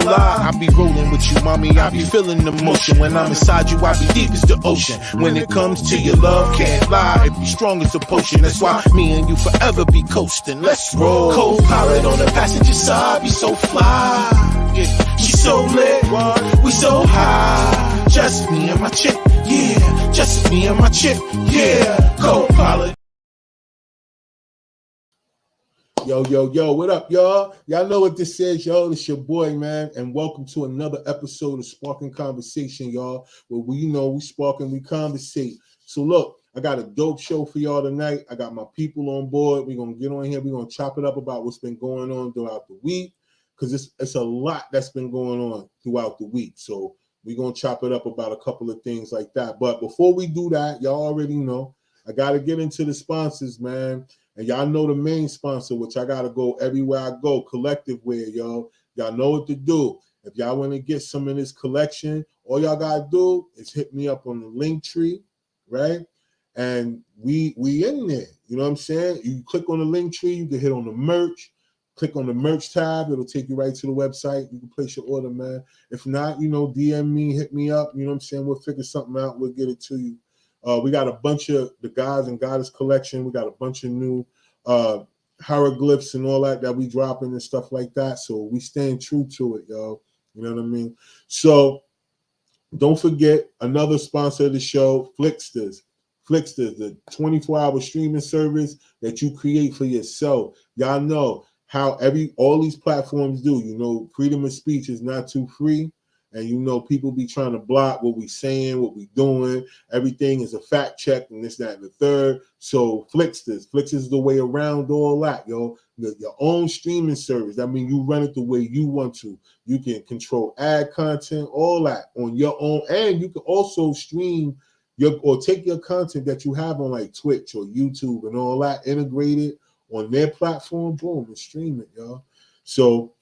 can't lie. I be rolling with you, mommy, I be feeling the motion. When I'm inside you, I be deep as the ocean. When it comes to your love, can't lie. It be strong as a potion. That's why me and you forever be coasting. Let's roll. Co-pilot on the passenger side, be so fly. Yeah, she so lit, we so high. Just me and my chick, yeah. Just me and my chick, yeah. Co-pilot. Yo, what up, y'all? Y'all know what this is, yo. It's your boy, man, and welcome to another episode of Sparking Conversation, y'all, where we spark and we conversate. So look, I got a dope show for y'all tonight. I got my people on board. We're going to get on here. We're going to chop it up about what's been going on throughout the week, because it's a lot that's been going on throughout the week. So we're going to chop it up about a couple of things like that. But before we do that, y'all already know, I got to get into the sponsors, man. And y'all know the main sponsor, which I got to go everywhere I go, Collective Wear, y'all. Y'all know what to do. If y'all want to get some of this collection, all y'all got to do is hit me up on the link tree, right? And we in there. You know what I'm saying? You click on the link tree, you can hit on the merch. Click on the merch tab. It'll take you right to the website. You can place your order, man. If not, DM me, hit me up. You know what I'm saying? We'll figure something out. We'll get it to you. We got a bunch of the Gods and Goddess collection. We got a bunch of new hieroglyphs and all that we dropping and stuff like that. So we staying true to it, y'all. You know what I mean? So don't forget another sponsor of the show, Flixsters. Flixsters, the 24-hour streaming service that you create for yourself. Y'all know how all these platforms do. Freedom of speech is not too free. And people be trying to block what we saying, what we doing. Everything is a fact check and this, that, and the third. So Flixsters is the way around all that, yo. Your own streaming service. I mean, you run it the way you want to. You can control ad content, all that on your own. And you can also stream or take your content that you have on like Twitch or YouTube and all that, integrate it on their platform, boom, and stream it, y'all. So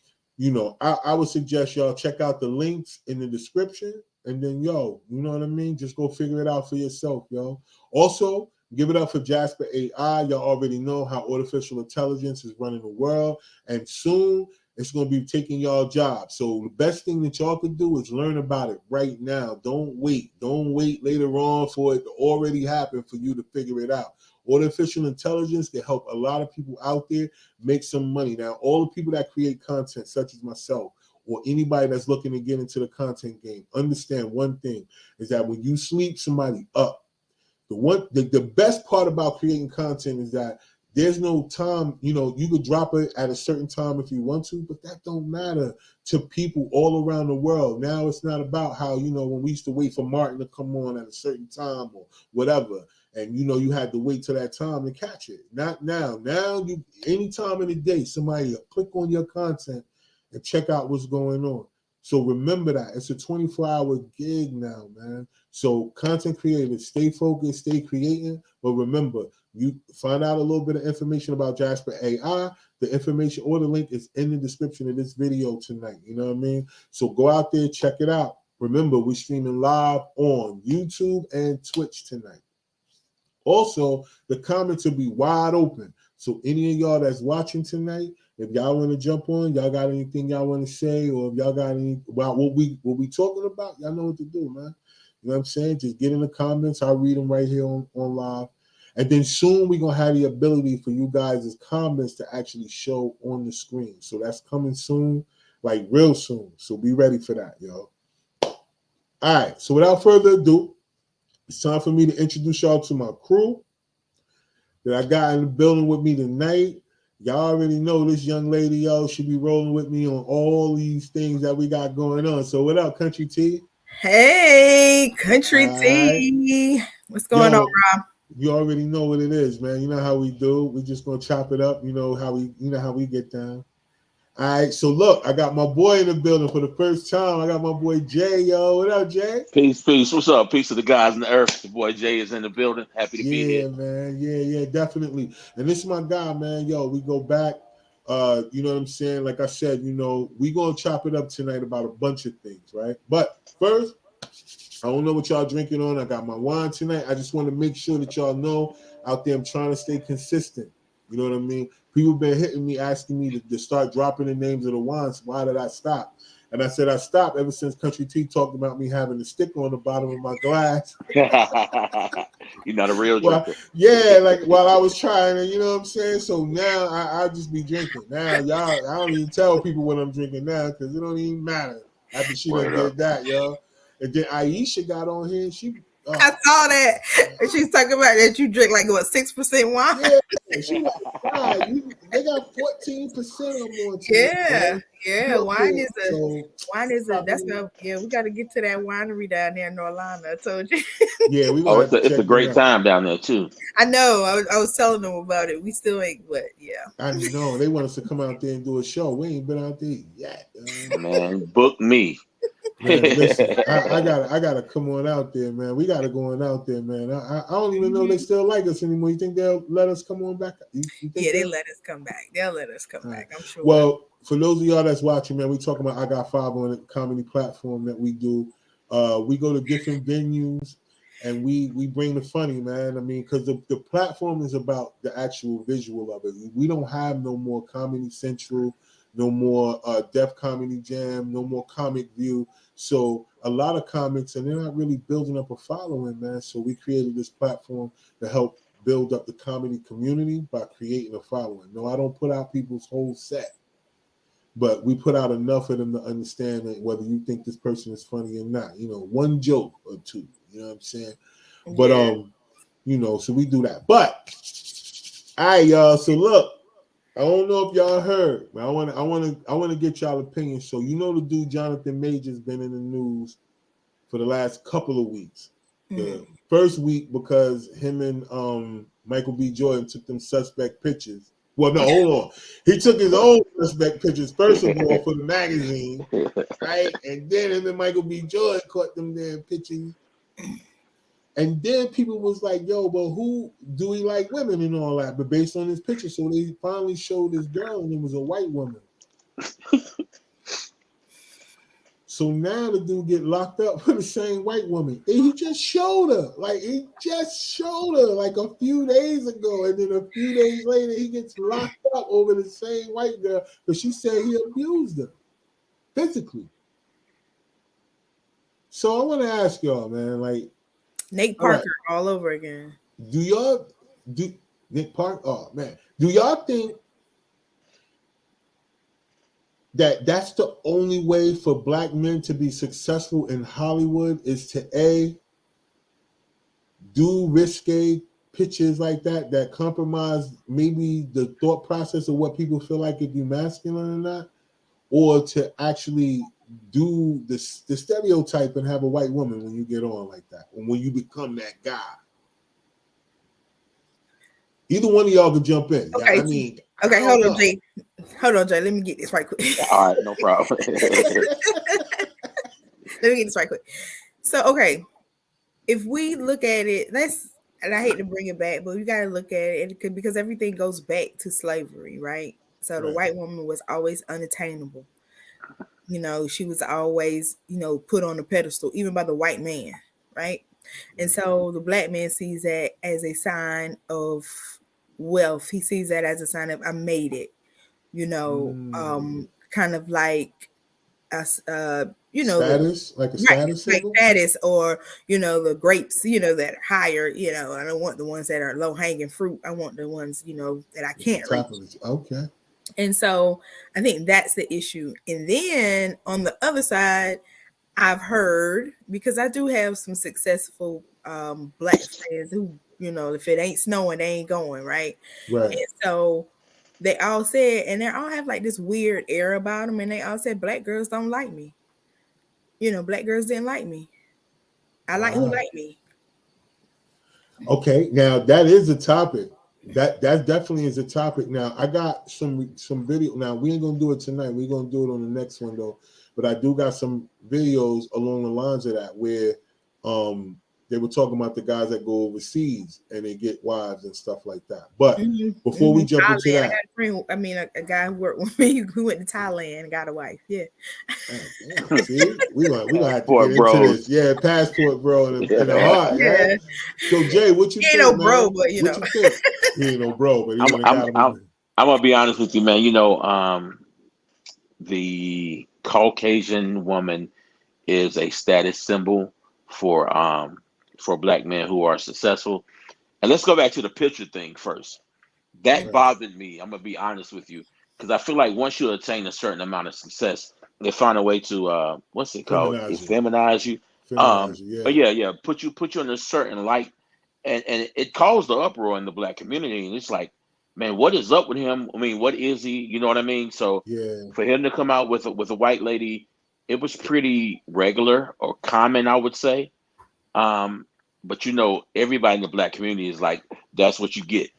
I would suggest y'all check out the links in the description, and then, you know what I mean? Just go figure it out for yourself, yo. Also, give it up for Jasper AI. Y'all already know how artificial intelligence is running the world, and soon it's going to be taking y'all jobs. So the best thing that y'all can do is learn about it right now. Don't wait. Don't wait later on for it to already happen for you to figure it out. Artificial intelligence can help a lot of people out there make some money. Now, all the people that create content, such as myself, or anybody that's looking to get into the content game, understand one thing is that when you sleep somebody up, the best part about creating content is that there's no time. You could drop it at a certain time if you want to, but that don't matter to people all around the world. Now it's not about how, when we used to wait for Martin to come on at a certain time or whatever. And you had to wait till that time to catch it. Not now. Now any time in the day, somebody will click on your content and check out what's going on. So remember that. It's a 24-hour gig now, man. So content creators, stay focused, stay creating. But remember, you find out a little bit of information about Jasper AI. The information or the link is in the description of this video tonight. You know what I mean? So go out there, check it out. Remember, we're streaming live on YouTube and Twitch tonight. Also, the comments will be wide open. So any of y'all that's watching tonight, if y'all want to jump on, y'all got anything y'all want to say, or if y'all got any about what we talking about, y'all know what to do, man. You know what I'm saying? Just get in the comments. I'll read them right here on live. And then soon we're going to have the ability for you guys' comments to actually show on the screen. So that's coming soon, like real soon. So be ready for that, yo. All right. So without further ado, it's time for me to introduce y'all to my crew that I got in the building with me tonight. Y'all already know this young lady, yo, should be rolling with me on all these things that we got going on. So what up, Country T? Hey, Country T. What's going on, Rob? You already know what it is, man. You know how we do. We just gonna chop it up. You know how we get down. All right, so look, I got my boy in the building for the first time. I got my boy Jay, yo. What up, Jay? Peace. What's up? Peace to the guys in the earth. The boy Jay is in the building. Happy to be here. Yeah, man. Yeah, definitely. And this is my guy, man. Yo, we go back. You know what I'm saying? Like I said, we gonna chop it up tonight about a bunch of things, right? But first, I don't know what y'all drinking on. I got my wine tonight. I just want to make sure that y'all know out there I'm trying to stay consistent. You know what I mean? People been hitting me, asking me to start dropping the names of the wines. Why did I stop? And I said I stopped ever since Country T talked about me having a sticker on the bottom of my glass. You're not a real drinker. Yeah, like while I was trying to, you know what I'm saying? So now I just be drinking. Now, y'all, I don't even tell people what I'm drinking now because it don't even matter. After she done did that, yo. And then Aisha got on here and she... I saw that. And she's talking about that you drink like, what, 6% wine? Yeah, she like, wow, they got 14% or more. Yeah. Wine is a, that's probably, we got to get to that winery down there in Norlanda. I told you. Yeah, we it's a great time down there too. I know. I was telling them about it. We still ain't, but yeah. I know they want us to come out there and do a show. We ain't been out there yet. Man, book me. Man, listen, I gotta come on out there, man. We gotta go on out there, man. I don't even know they still like us anymore. You think they'll let us come on back? You think they let us come back. They'll let us come back. I'm sure. Well, for those of y'all that's watching, man, we talking about I Got Five on the comedy platform that we do. We go to different venues and we bring the funny, man. I mean, because the platform is about the actual visual of it. We don't have no more Comedy Central, no more Def Comedy Jam, no more Comic View. So a lot of comics, and they're not really building up a following, man. So we created this platform to help build up the comedy community by creating a following. No, I don't put out people's whole set, but we put out enough of them to understand that whether you think this person is funny or not. You know, one joke or two. You know what I'm saying? But you know, so we do that. But all right, y'all. So look. I don't know if y'all heard, but I want to get y'all opinion. So you know the dude Jonathan Major's been in the news for the last couple of weeks. The first week because him and Michael B. Jordan took them suspect pictures. Well, no, hold on. He took his own suspect pictures first of all for the magazine, right? And then him and Michael B. Jordan caught them damn pictures. And then people was like, yo, but who do he like women and all that? But based on his picture, so they finally showed this girl and it was a white woman. So now the dude get locked up for the same white woman. And he just showed her. Like, a few days ago. And then a few days later, he gets locked up over the same white girl because she said he abused her physically. So I want to ask y'all, man, like, Nate Parker all over again. Do Nick Parker? Oh man, do y'all think that's the only way for black men to be successful in Hollywood is to do risque pitches like that compromise maybe the thought process of what people feel like if you're masculine or not, or to actually do the stereotype and have a white woman when you get on like that, and when you become that guy? Either one of y'all can jump in. Okay, hold on, Jay. Let me get this right quick. All right, no problem. Let me get this right quick. So, okay, if we look at it, and I hate to bring it back, but we got to look at it because everything goes back to slavery, right? So the white woman was always unattainable. You know, she was always, put on a pedestal, even by the white man, right? And so the black man sees that as a sign of wealth. He sees that as a sign of I made it, kind of like status, like a status symbol? Like status, or the grapes, that are higher. I don't want the ones that are low hanging fruit. I want the ones that I can't reach. Okay. And so I think that's the issue. And then on the other side, I've heard, because I do have some successful black friends who, if it ain't snowing, they ain't going, right? Right. And so they all said, and they all have like this weird air about them, and they all said, black girls don't like me. Black girls didn't like me. I like who like me. Okay, now that is a topic. That definitely is a topic. Now I got some video. Now we ain't gonna do it tonight. We're gonna do it on the next one though. But I do got some videos along the lines of that where they were talking about the guys that go overseas and they get wives and stuff like that. But before we jump into that, a guy who worked with me who went to Thailand and got a wife. Yeah. See, we gonna have to get into this. Yeah, passport, bro, and the heart. Yeah. Right? So Jay, what you think? He ain't no bro, but you think? He ain't no bro, but I'm gonna be honest with you, man. The Caucasian woman is a status symbol for black men who are successful. And let's go back to the picture thing first. That Right. bothered me. I'm gonna be honest with you, because I feel like once you attain a certain amount of success, they find a way to what's it called? Feminize you. Feminize you. Feminize you, But yeah, put you in a certain light, and it caused the uproar in the black community. And it's like, man, what is up with him? I mean, what is he? You know what I mean? So Yeah. for him to come out with a white lady, it was pretty regular or common, I would say. But you know, everybody in the black community is like, that's what you get.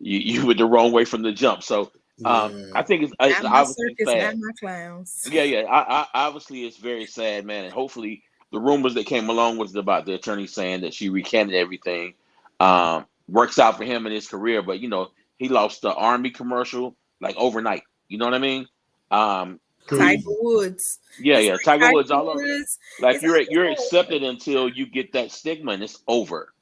You went the wrong way from the jump. So Yeah. I think it's Not my obviously circus, sad. not my clowns. Yeah. I obviously it's very sad, man. And hopefully the rumors that came along was about the attorney saying that she recanted everything. Works out for him in his career, but you know, he lost the Army commercial like overnight. You know what I mean? Tiger Woods. Yeah. Tiger Woods all over. Woods. Like It's you're all- accepted until you get that stigma and it's over.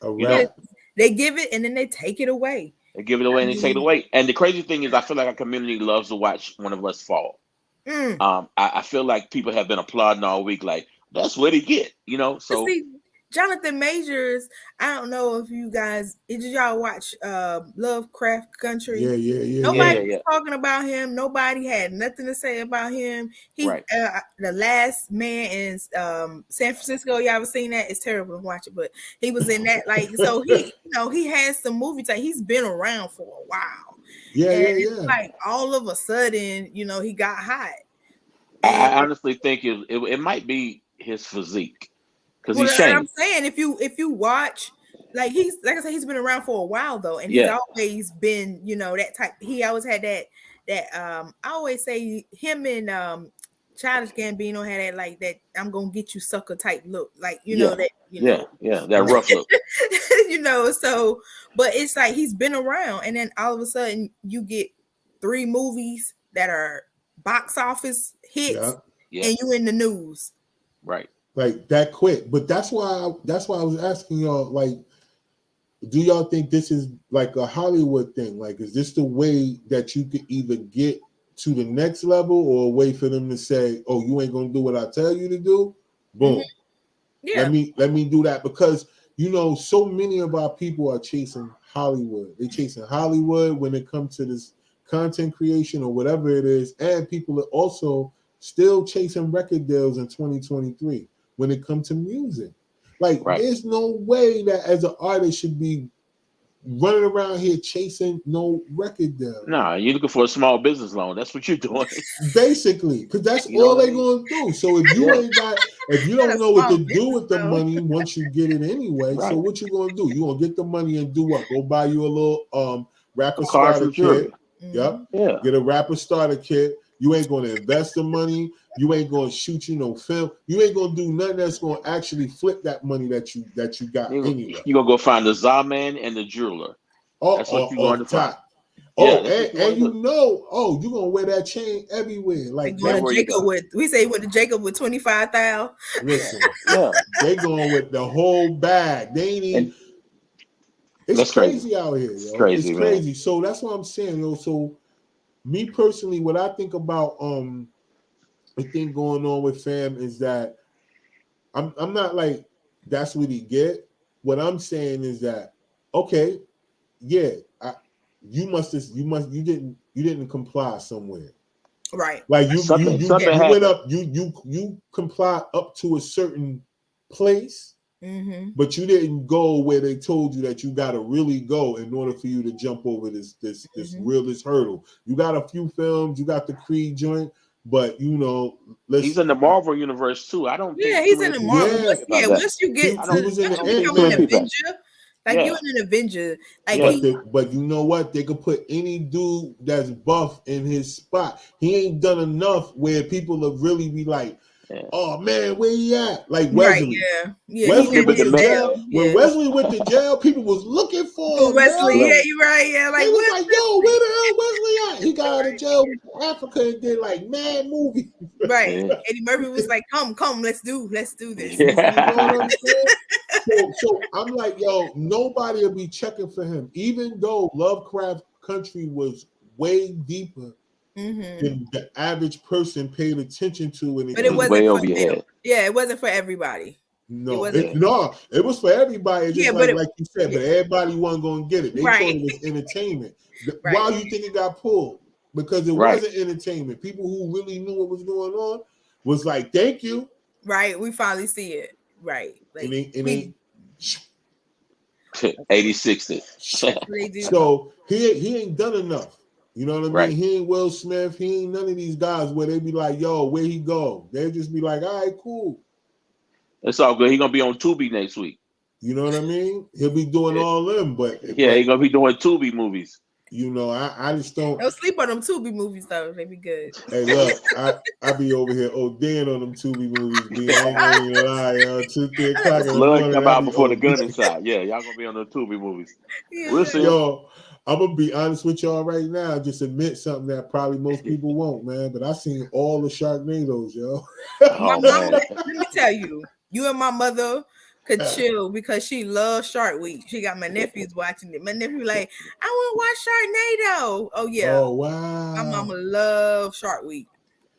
A You rap. know, They give it and then they take it away. they give it away and they take it away. And the crazy thing is, I feel like our community loves to watch one of us fall. I feel like people have been applauding all week, like that's what he get, you know. So See, Jonathan Majors, I don't know if you guys did y'all watch Lovecraft Country? Yeah. Nobody Yeah. was talking about him. Nobody had nothing to say about him. He Right. The Last Man in San Francisco. Y'all ever seen that? It's terrible to watch it, but he was in that. Like, so he has some movie time. He's been around for a while. Yeah. It's like all of a sudden, he got hot. I honestly think it might be his physique because Well, he's changed. I'm saying if you watch, like I said, he's been around for a while though, and he's always been, that type. He always had that I always say him and Childish Gambino had that like that I'm gonna get you sucker type look, like that. That rough look. So but it's like he's been around, and then all of a sudden you get 3 movies that are box office hits, and you in the news. Right. Like that quick. But that's why I was asking y'all, like, do y'all think this is like a Hollywood thing? Like, is this the way that you could either get to the next level or wait for them to say, oh, you ain't gonna do what I tell you to do? Boom. Yeah. Let me do that, because so many of our people are chasing Hollywood. They're chasing Hollywood when it comes to this content creation or whatever it is, and people are also still chasing record deals in 2023 when it comes to music. Like, there's no way that as an artist should be running around here chasing no record deal. Nah, you're looking for a small business loan. That's what you're doing. Basically, because that's all they're gonna do. So if you ain't got, if you don't know what to do with the money once you get it anyway, so what you gonna do? You gonna get the money and do what? Go buy you a little rapper starter kit. Yep. Yeah. Get a rapper starter kit. You ain't gonna invest the money. You ain't gonna shoot no film. You ain't gonna do nothing that's gonna actually flip that money that you got anyway. You gonna go find the Zaman and the jeweler. That's what you're going to find. Oh, and you gonna wear that chain everywhere. Like Jacob we say with the Jacob with 25,000. Listen, they going with the whole bag. They ain't even. It's crazy out here, yo. It's crazy. Man. So that's what I'm saying, yo. So me personally, what I think about the thing going on with Fam is that I'm not like that's what he get. What I'm saying is that you didn't comply somewhere. Right. Like you went up, you comply up to a certain place. Mm-hmm. But you didn't go where they told you that you got to really go in order for you to jump over this realist hurdle. You got a few films, you got the Creed joint, but he's in the Marvel universe too. I don't think he's in the Marvel. Once you get to an Avenger, like you in an Avenger, like but you know what? They could put any dude that's buff in his spot. He ain't done enough where people will really be like, oh man, where he at? Like Wesley. Wesley went to jail. When Wesley went to jail, people was looking for him. Wesley, you're right. Yeah, like, like, yo, where the hell Wesley at? He got out of jail in Africa and did like mad movie. Right. Eddie Murphy was like, come, let's do this. You know what I'm saying? So I'm like, yo, nobody will be checking for him, even though Lovecraft Country was way deeper than the average person paid attention to. And But it wasn't way for over your them. head. Yeah, it wasn't for everybody. No, It it was for everybody. It's just Yeah, like, but like you said, but everybody wasn't going to get it. They Right. thought it was entertainment. Right. Why do you think it got pulled? Because it Right. wasn't entertainment. People who really knew what was going on was like, thank you. Right. We finally see it. Right. Like, And 86 it. they do. so he ain't done enough. You know what I mean? Right. He ain't Will Smith. He ain't none of these guys where they be like, yo, where he go? They just be like, all right, cool. It's all good. He's gonna be on Tubi next week. You know what I mean? He'll be doing all them, but Yeah, he's gonna be doing Tubi movies. you know, I just don't. Don't sleep on them Tubi movies though. They be good. Hey, look, I be over here ODing on them Tubi movies. B. I ain't gonna even lie, yo. 2, 3 o'clock in the Blood morning, come I out be before the gun ODing. inside. Yeah, y'all gonna be on the Tubi movies. Yeah. We'll see. Yo, I'm gonna be honest with y'all right now. Just admit something that probably most people won't, man. But I seen all the Sharknadoes, yo. My Oh, mom, man. let me tell you, you and my mother could chill because she loves Shark Week. She got my nephews watching it. My nephew like, I want to watch Sharknado. Oh yeah, Oh wow. my mama loves Shark Week.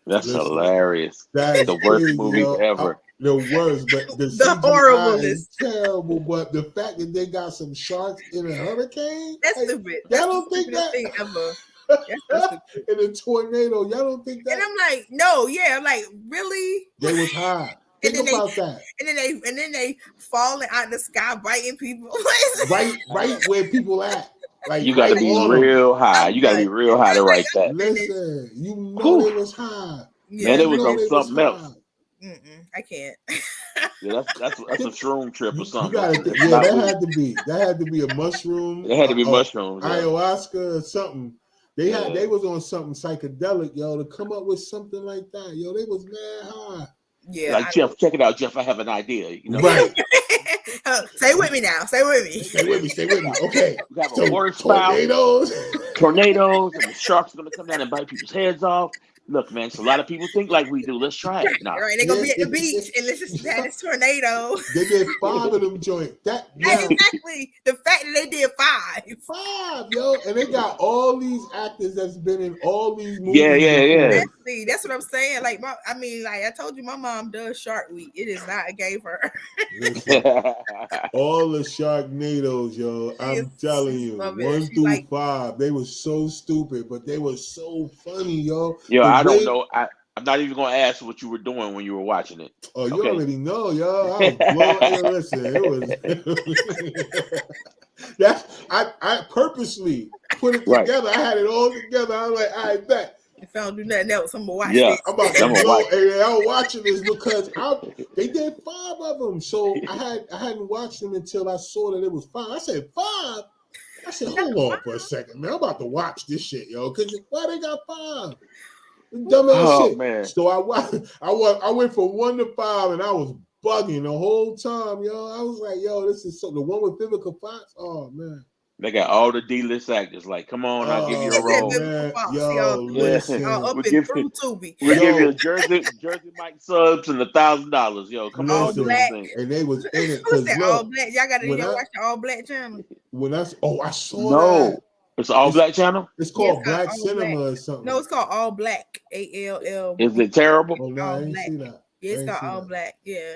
That's Listen, hilarious. That's The worst crazy, movie yo. ever. The worst, but the The CGI horribleness. is terrible. But the fact that they got some sharks in a hurricane, That's like, stupid. y'all That's don't the think stupidest that? thing ever. That's so stupid. in a tornado, y'all don't think And that I'm like, no, yeah, I'm like, really? they was high? And Think then about that. And then they falling out the sky, biting people. Right where people at. Like You gotta right be on 'em. real high. You gotta be real high to write that. Listen, you know Whew. they was high. Yeah, Man, it You was know on they something else. high. I can't. Yeah, that's a shroom trip or You something. gotta It's yeah, not that real. had to be a mushroom. It had to be or mushrooms. Yeah. ayahuasca or something. They Yeah. was on something psychedelic, yo, to come up with something like that. Yo, they was mad high. Yeah. Like Jeff, check it out, Jeff. I have an idea. You know, Right. Stay with me now. Stay with me. Stay with me. Okay. we have a So water spout, tornadoes. tornadoes, and the sharks are gonna come down and bite people's heads off. Look, man, so a lot of people think like we do. Let's try it. Nah. Right, they're gonna be at the beach and let's just have this tornado. They did 5 of them joints. That now, Exactly. The fact that they did 5. 5, yo, and they got all these actors that's been in all these movies. Yeah. Exactly. That's what I'm saying. Like, like I told you, my mom does Shark Week. It is not a game for her. Listen, all the Sharknadoes, yo. I'm telling you, love it. 1 She through like- 5, they were so stupid, but they were so funny, yo. Yo, The I don't way- know. I'm not even gonna ask what you were doing when you were watching it. Oh, you Okay. already know, yo. I was blown. Hey, listen, it was. That's I purposely put it Right. together. I had it all together. I was like, I bet If I don't do nothing else, I'm gonna watch Yeah. this. I'm about I'm to gonna blow. watch And I was watching this because they did 5 of them. So I hadn't watched them until I saw that it was 5. I said 5. I said, hold on for a second, man. I'm about to watch this shit, yo. Cause why they got 5? Dumbass Oh, shit. man. So I went from 1 to 5, and I was bugging the whole time, yo. I was like, yo, this is so the one with Vivica Fox. Oh man. They got all the D-list actors. Like, come on, I'll give you a Oh, role. man. Fox, Yo, y'all. listen. Up We'll and give through you- Tubi. We'll Yo. give you a Jersey Mike subs and $1,000. Yo, come on, do Black. this thing. And they was in it Who's because that? All look, black. Y'all got to when I- watch the All Black channel. I saw No, that. it's an all black channel. It's called Yes, Black All Cinema Black. or something. No, it's called All Black. ALL. Is it terrible? Oh no, All I ain't Black. see that. Yeah, it's I ain't called see All that. Black. Yeah.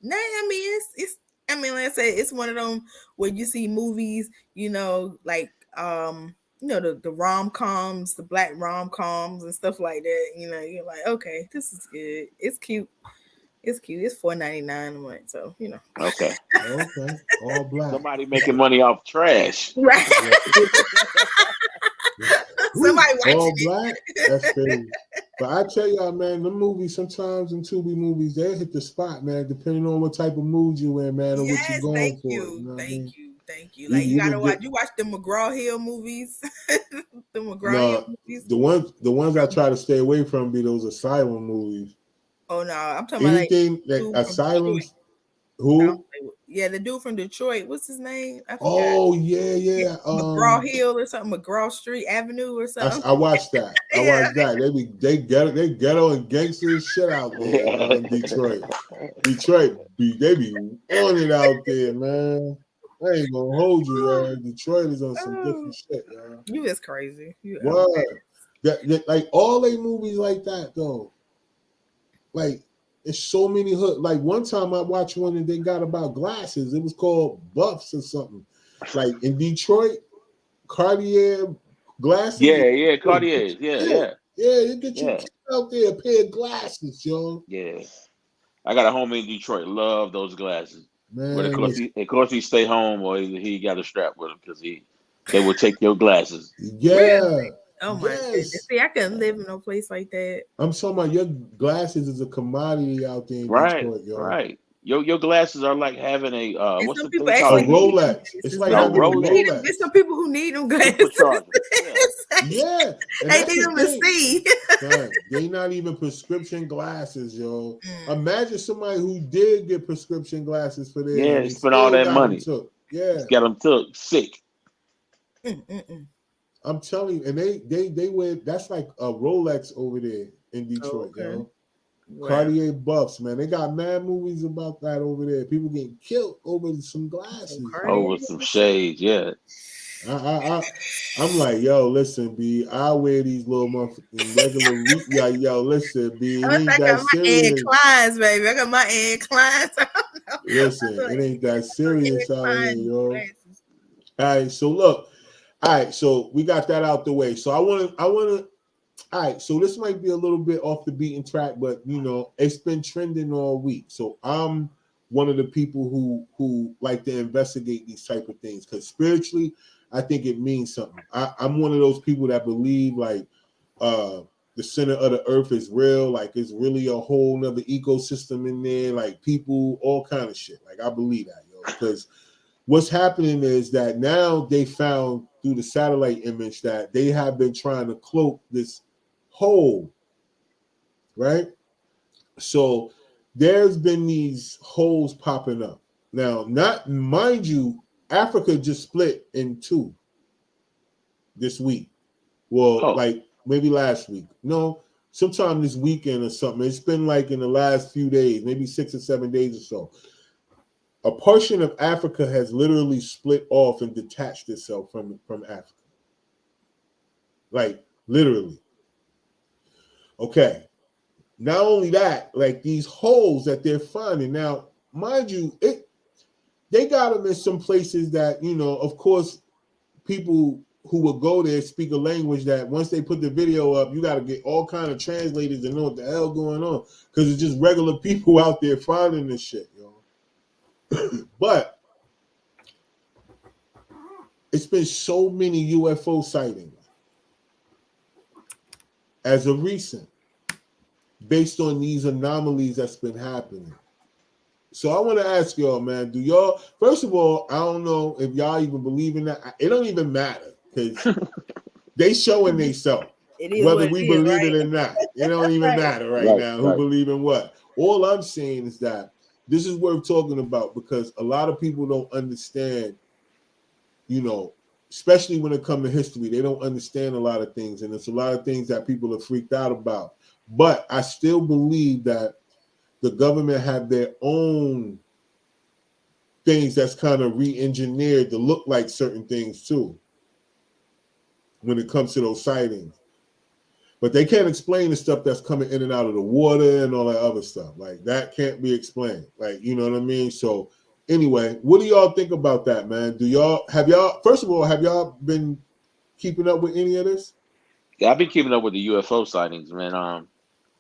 No, I mean it's. I mean, like I said, it's one of them where you see movies, you know, like the rom-coms, the black rom-coms and stuff like that. You know, you're like, okay, this is good. It's cute. It's cute. It's $4.99 a month, so you know. Okay. Okay, all black. Somebody making money off trash. Right. Somebody watching all it. black. That's crazy. But I tell y'all, man, the movies sometimes in Tubi movies they hit the spot, man. Depending on what type of mood you in, man, or what Yes, you're going thank for. you. know what I Thank mean? you. Thank you. You- Like you you gotta can watch. get- You watch the McGraw Hill movies. The McGraw No, Hill movies. The ones I try to stay away from be those asylum movies. Oh no, I'm talking about Anything dude like from asylums. Detroit. Who? Yeah, the dude from Detroit. What's his name? I forgot. Oh yeah. McGraw Hill or something. McGraw Street Avenue or something. I watched that. I Yeah. watched that. They ghetto and gangster shit out there in Detroit. They be on it out there, man. I ain't gonna hold you, man. Detroit is on some different shit, y'all. You is crazy. You What? That like all they movies like that though. Like it's so many hood. Like one time I watched one that they got about glasses. It was called Buffs or something. Like in Detroit, Cartier glasses. Yeah, Cartier. Yeah. You get your Yeah. kid out there a pair of glasses, yo. Yeah. I got a homie in Detroit. Love those glasses. Man, But of course he stay home or he got a strap with him because they will take your glasses. yeah. Oh my goodness. See, I couldn't live in no place like that. I'm talking about your glasses is a commodity out there in Detroit, yo. Right. Your glasses are like having a what's the thing A called? Rolex. It's like having a Rolex. There's some people who need them glasses. Yeah. They need them to see. God, they not even prescription glasses, yo. Imagine somebody who did get prescription glasses for their spent all that money. Got them took sick. I'm telling you, and they wear that's like a Rolex over there in Detroit, yo. Wow. Cartier Buffs, man. They got mad movies about that over there. People getting killed over some glasses. Over some shades, yeah. I'm like, yo, listen, B. I wear these little motherfucking regular yo, listen, B. It ain't that serious. Kleins, baby. I got my Anne Kleins. Listen, it ain't that serious out here, yo. All right, so look. All right, so we got that out the way. So I want to. All right, so this might be a little bit off the beaten track, but you know, it's been trending all week. So I'm one of the people who like to investigate these type of things because spiritually, I think it means something. I'm one of those people that believe like the center of the earth is real, like it's really a whole nother ecosystem in there, like people, all kind of shit. Like I believe that, yo, because what's happening is that now they found through the satellite image that they have been trying to cloak this hole, right? So there's been these holes popping up. Now, not mind you, Africa just split in two this week. Well, like maybe last week. No, sometime this weekend or something. It's been like in the last few days, maybe 6 or 7 days or so. A portion of Africa has literally split off and detached itself from Africa. Like literally. Okay. Not only that, like these holes that they're finding now, mind you, they got them in some places that, you know, of course, people who will go there speak a language that once they put the video up, you got to get all kind of translators to know what the hell going on because it's just regular people out there finding this shit, yo. But it's been so many UFO sightings as of recent, based on these anomalies that's been happening. So I want to ask y'all, man, do y'all, first of all, I don't know if y'all even believe in that. It don't even matter because they showing themselves, whether we believe it or not. It don't even matter right now who believe in what. All I'm saying is that this is worth talking about because a lot of people don't understand, you know, especially when it comes to history, they don't understand a lot of things. And there's a lot of things that people are freaked out about. But I still believe that the government have their own things that's kind of re-engineered to look like certain things too when it comes to those sightings. But they can't explain the stuff that's coming in and out of the water and all that other stuff. Like that can't be explained. Like, you know what I mean? So anyway, what do y'all think about that, man? First of all, have y'all been keeping up with any of this? Yeah, I've been keeping up with the UFO sightings, man.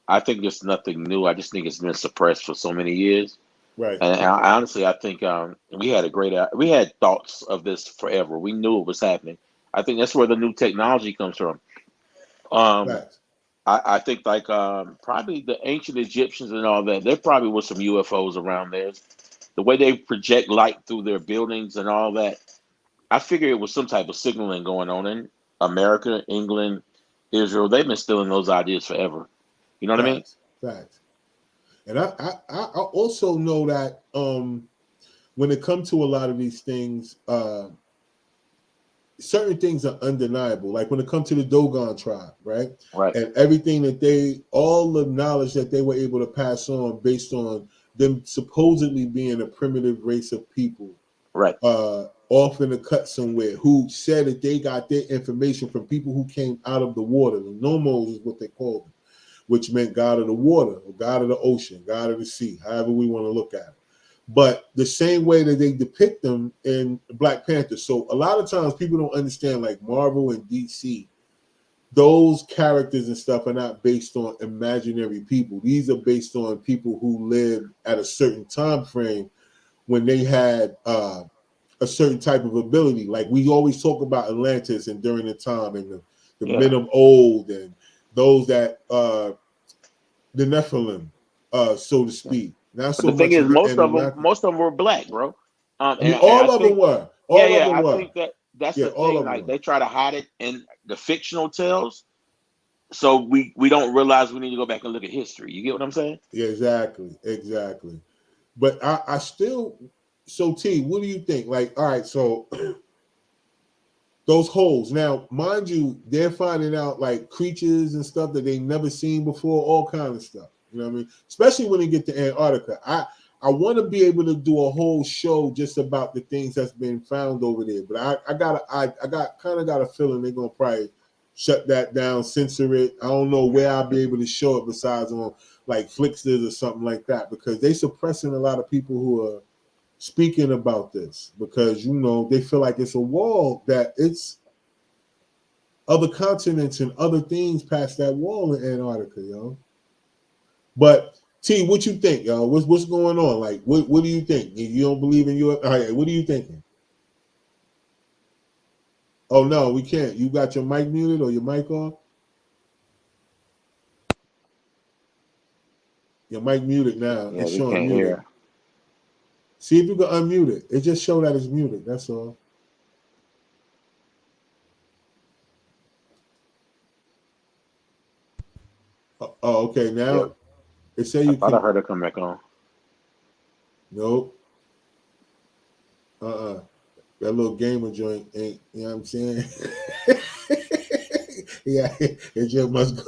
I think there's nothing new. I just think it's been suppressed for so many years. Right. And honestly, I think we had thoughts of this forever. We knew it was happening. I think that's where the new technology comes from. I think like probably the ancient Egyptians and all that, there probably was some UFOs around there. The way they project light through their buildings and all that, I figure it was some type of signaling going on in America, England, Israel. They've been stealing those ideas forever. You know what I mean? Facts. And I also know that when it comes to a lot of these things, certain things are undeniable. Like when it comes to the Dogon tribe, right? Right. And everything that all the knowledge that they were able to pass on based on them supposedly being a primitive race of people Right. Off in the cut somewhere, who said that they got their information from people who came out of the water. The Nomos is what they called them, which meant God of the water, or God of the ocean, God of the sea, however we want to look at it. But the same way that they depict them in Black Panther. So a lot of times people don't understand, like Marvel and DC, those characters and stuff are not based on imaginary people. These are based on people who lived at a certain time frame when they had a certain type of ability. Like we always talk about Atlantis and during the time, and the men of old, and those that the Nephilim, so to speak. Not so But the thing much is, most of them were black, bro. All of them were. I think that's the all thing. of Like them. they try to hide it in the fictional tales, so we don't realize we need to go back and look at history. You get what I'm saying? Yeah, exactly. But I still. So T, what do you think? Like, all right, so those holes. Now, mind you, they're finding out like creatures and stuff that they've never seen before, all kinds of stuff. You know what I mean? Especially when they get to Antarctica. I want to be able to do a whole show just about the things that's been found over there. But I got a feeling they're gonna probably shut that down, censor it. I don't know where I'll be able to show it besides on like Flixsters or something like that, because they suppressing a lot of people who are speaking about this, because they feel like it's a wall, that it's other continents and other things past that wall in Antarctica, yo. But T, what you think, yo? What's going on? Like, what do you think? You don't believe in your? All right, what are you thinking? Oh no, we can't. You got your mic muted or your mic off? Your mic muted now. Yeah, It's we showing can't muted. hear. See if you can unmute it. It just showed that it's muted. That's all. Oh, okay. Now Yeah. it say you I thought can. I heard her come back on. Nope. That little gamer joint ain't. You know what I'm saying? Yeah, it just must go.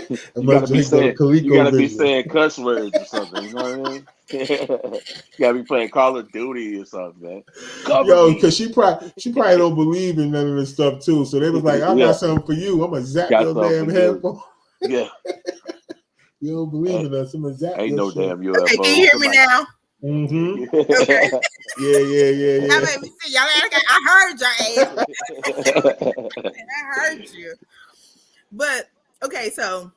You gotta be saying cuss words or something. You know what I mean? You gotta be playing Call of Duty or something, man. Yo, because she probably don't believe in none of this stuff too. So they was like, "I got something for you. I'm gonna zap your damn headphone." Yeah. You don't believe in us? I'm gonna zap Ain't your no shit. damn UFO. Okay, can you hear me now? Mm-hmm. Okay. Yeah. Y'all made me see. Y'all, I heard your ass. I heard you. But okay, so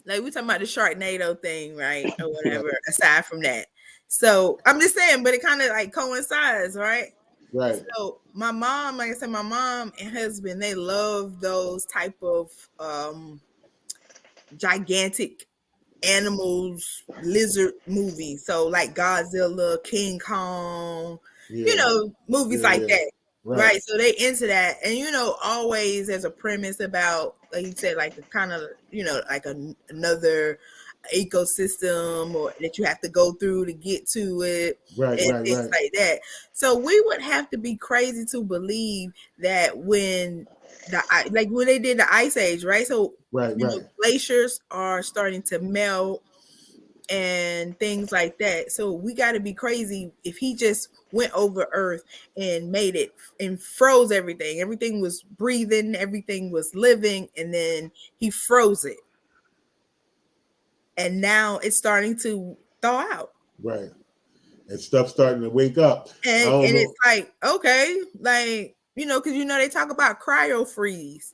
like we talking about the Sharknado thing, right, or whatever. Aside from that, so I'm just saying, but it kind of like coincides, right? Right. So my mom, like I said, my mom and husband, they love those type of gigantic animals, lizard movies. So like Godzilla, King Kong, movies like that. Right. So they into that. And always there's a premise about, like you said, like a kind of, like another ecosystem or that you have to go through to get to it. Right. Like that. So we would have to be crazy to believe that when they did the Ice Age, right? So glaciers are starting to melt and things like that. So we got to be crazy if he just went over Earth and made it and froze everything. Everything was breathing, everything was living, and then he froze it. And now it's starting to thaw out. Right. And stuff starting to wake up. And it's like, okay, like, because they talk about cryo freeze.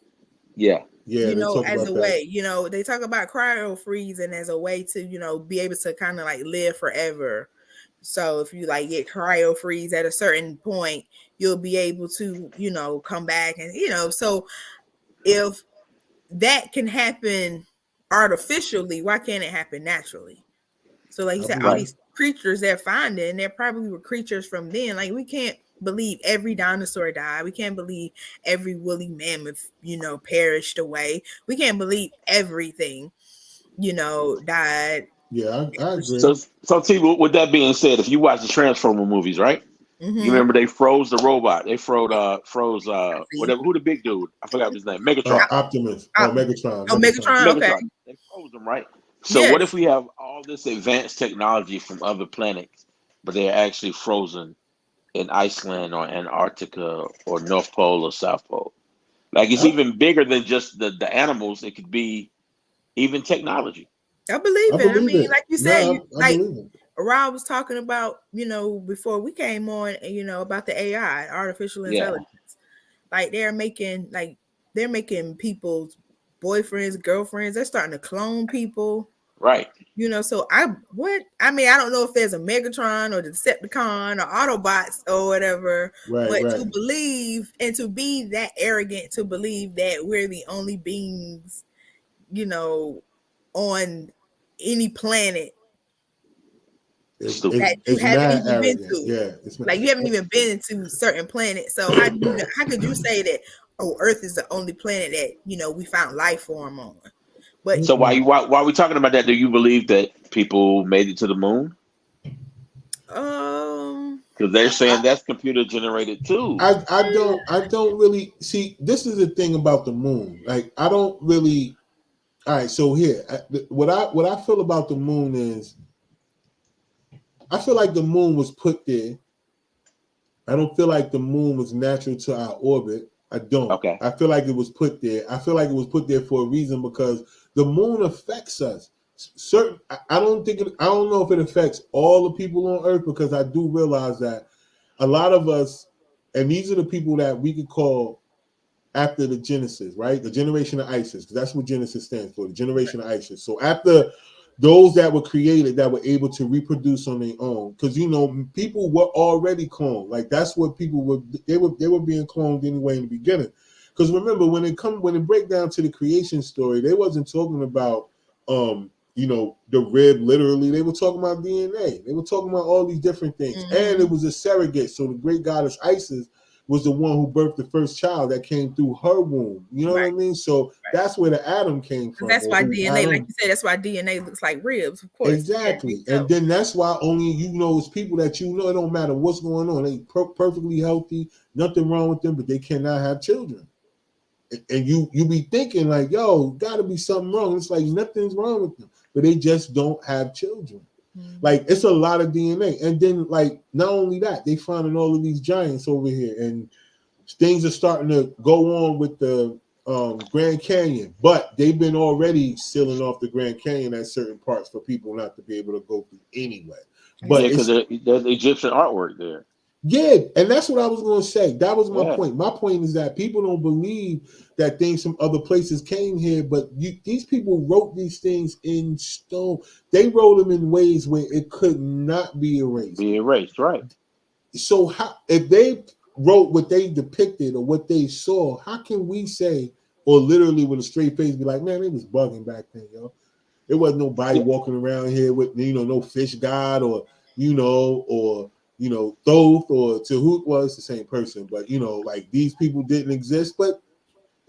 Yeah. Yeah, as a way, they talk about cryo freezing as a way to, be able to kind of like live forever. So if you like get cryo freeze at a certain point, you'll be able to, come back and, so if that can happen artificially, why can't it happen naturally? So like you said, all these creatures they're finding, they're probably were creatures from then. Like we can't believe every dinosaur died. We can't believe every woolly mammoth, perished away. We can't believe everything, died. Yeah, I agree. So T, with that being said, if you watch the Transformer movies, right? Mm-hmm. You remember they froze the robot. They froze whatever. Who the big dude? I forgot his name. Megatron. Optimus. Megatron. Oh, Megatron. Okay. They froze them, right? So what if we have all this advanced technology from other planets, but they're actually frozen in Iceland or Antarctica or North Pole or South Pole. Like it's I, even bigger than just the animals. It could be even technology. I believe I it. I believe mean, it. like you said, No, you I like believe it. Rob was talking about, before we came on, about the AI, artificial Yeah, intelligence. Like they're making people's boyfriends, girlfriends. They're starting to clone people. right. So I don't know if there's a Megatron or Decepticon or Autobots or whatever, Right, but to right. believe and to be that arrogant to believe that we're the only beings, on any planet Stupid. that you It's haven't mad even been arrogant. to. Yeah, it's Like you haven't even been to certain planets. So how could you say that, oh, Earth is the only planet that, we found life form on? But So why are we talking about that? Do you believe that people made it to the moon? Because they're saying that's computer generated too. I don't really see. This is the thing about the moon. Like I don't really. All right, so here, what I feel about the moon is, I feel like the moon was put there. I don't feel like the moon was natural to our orbit. I don't. Okay. I feel like it was put there. I feel like it was put there for a reason because the moon affects us. Certain, I don't think I don't know if it affects all the people on Earth, because I do realize that a lot of us, and these are the people that we could call after the Genesis, right? The generation of Isis, because that's what Genesis stands for, the generation of Isis. So after those that were created, that were able to reproduce on their own, because people were already cloned. Like that's what people were. They were being cloned anyway in the beginning. Because remember, when it break down to the creation story, they wasn't talking about the rib literally. They were talking about DNA. They were talking about all these different things, and it was a surrogate. So the great goddess Isis was the one who birthed the first child that came through her womb. You know what I mean? So that's where the Adam came from. That's why DNA, like you said, that's why DNA looks like ribs, of course. Exactly. And then that's why only it's people that it don't matter what's going on. They perfectly healthy, nothing wrong with them, but they cannot have children. And you be thinking like, yo, gotta be something wrong. It's like nothing's wrong with them, but they just don't have children. Like it's a lot of DNA. And then like not only that, they finding all of these giants over here, and things are starting to go on with the Grand Canyon, but they've been already sealing off the Grand Canyon at certain parts for people not to be able to go through anyway. But because there's Egyptian artwork there. Yeah, and that's what I was going to say. That was my point. My point is that people don't believe that things from other places came here, but these people wrote these things in stone. They wrote them in ways where it could not be erased. Right. So if they wrote what they depicted or what they saw, how can we say, or literally with a straight face, be like, man, it was bugging back then, yo. There wasn't nobody walking around here with no fish god or Thoth or Tehut was the same person, but like these people didn't exist. But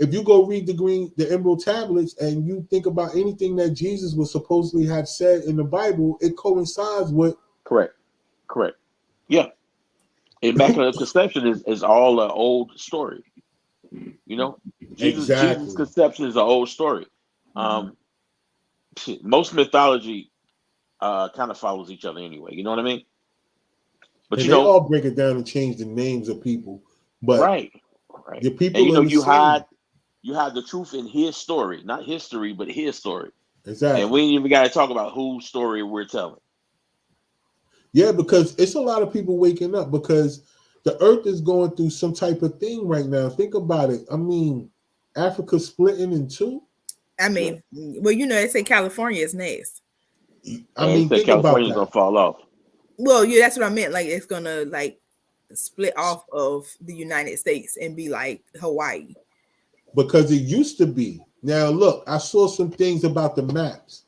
if you go read the Emerald Tablets and you think about anything that Jesus was supposedly have said in the Bible, it coincides with correct. Yeah, Immaculate Conception is all an old story. Jesus' conception is an old story. Most mythology kind of follows each other anyway. You know what I mean? But they all break it down and change the names of people. But right. The people, and you hide the truth in his story, not history, but his story. Exactly. And we ain't even got to talk about whose story we're telling. Yeah, because it's a lot of people waking up because the earth is going through some type of thing right now. Think about it. I mean, Africa's splitting in two. I mean, well, they say California is next. I mean, think California's about that. Gonna fall off. Well, yeah, that's what I meant. Like it's gonna like split off of the United States and be like Hawaii. Because it used to be. Now look, I saw some things about the maps.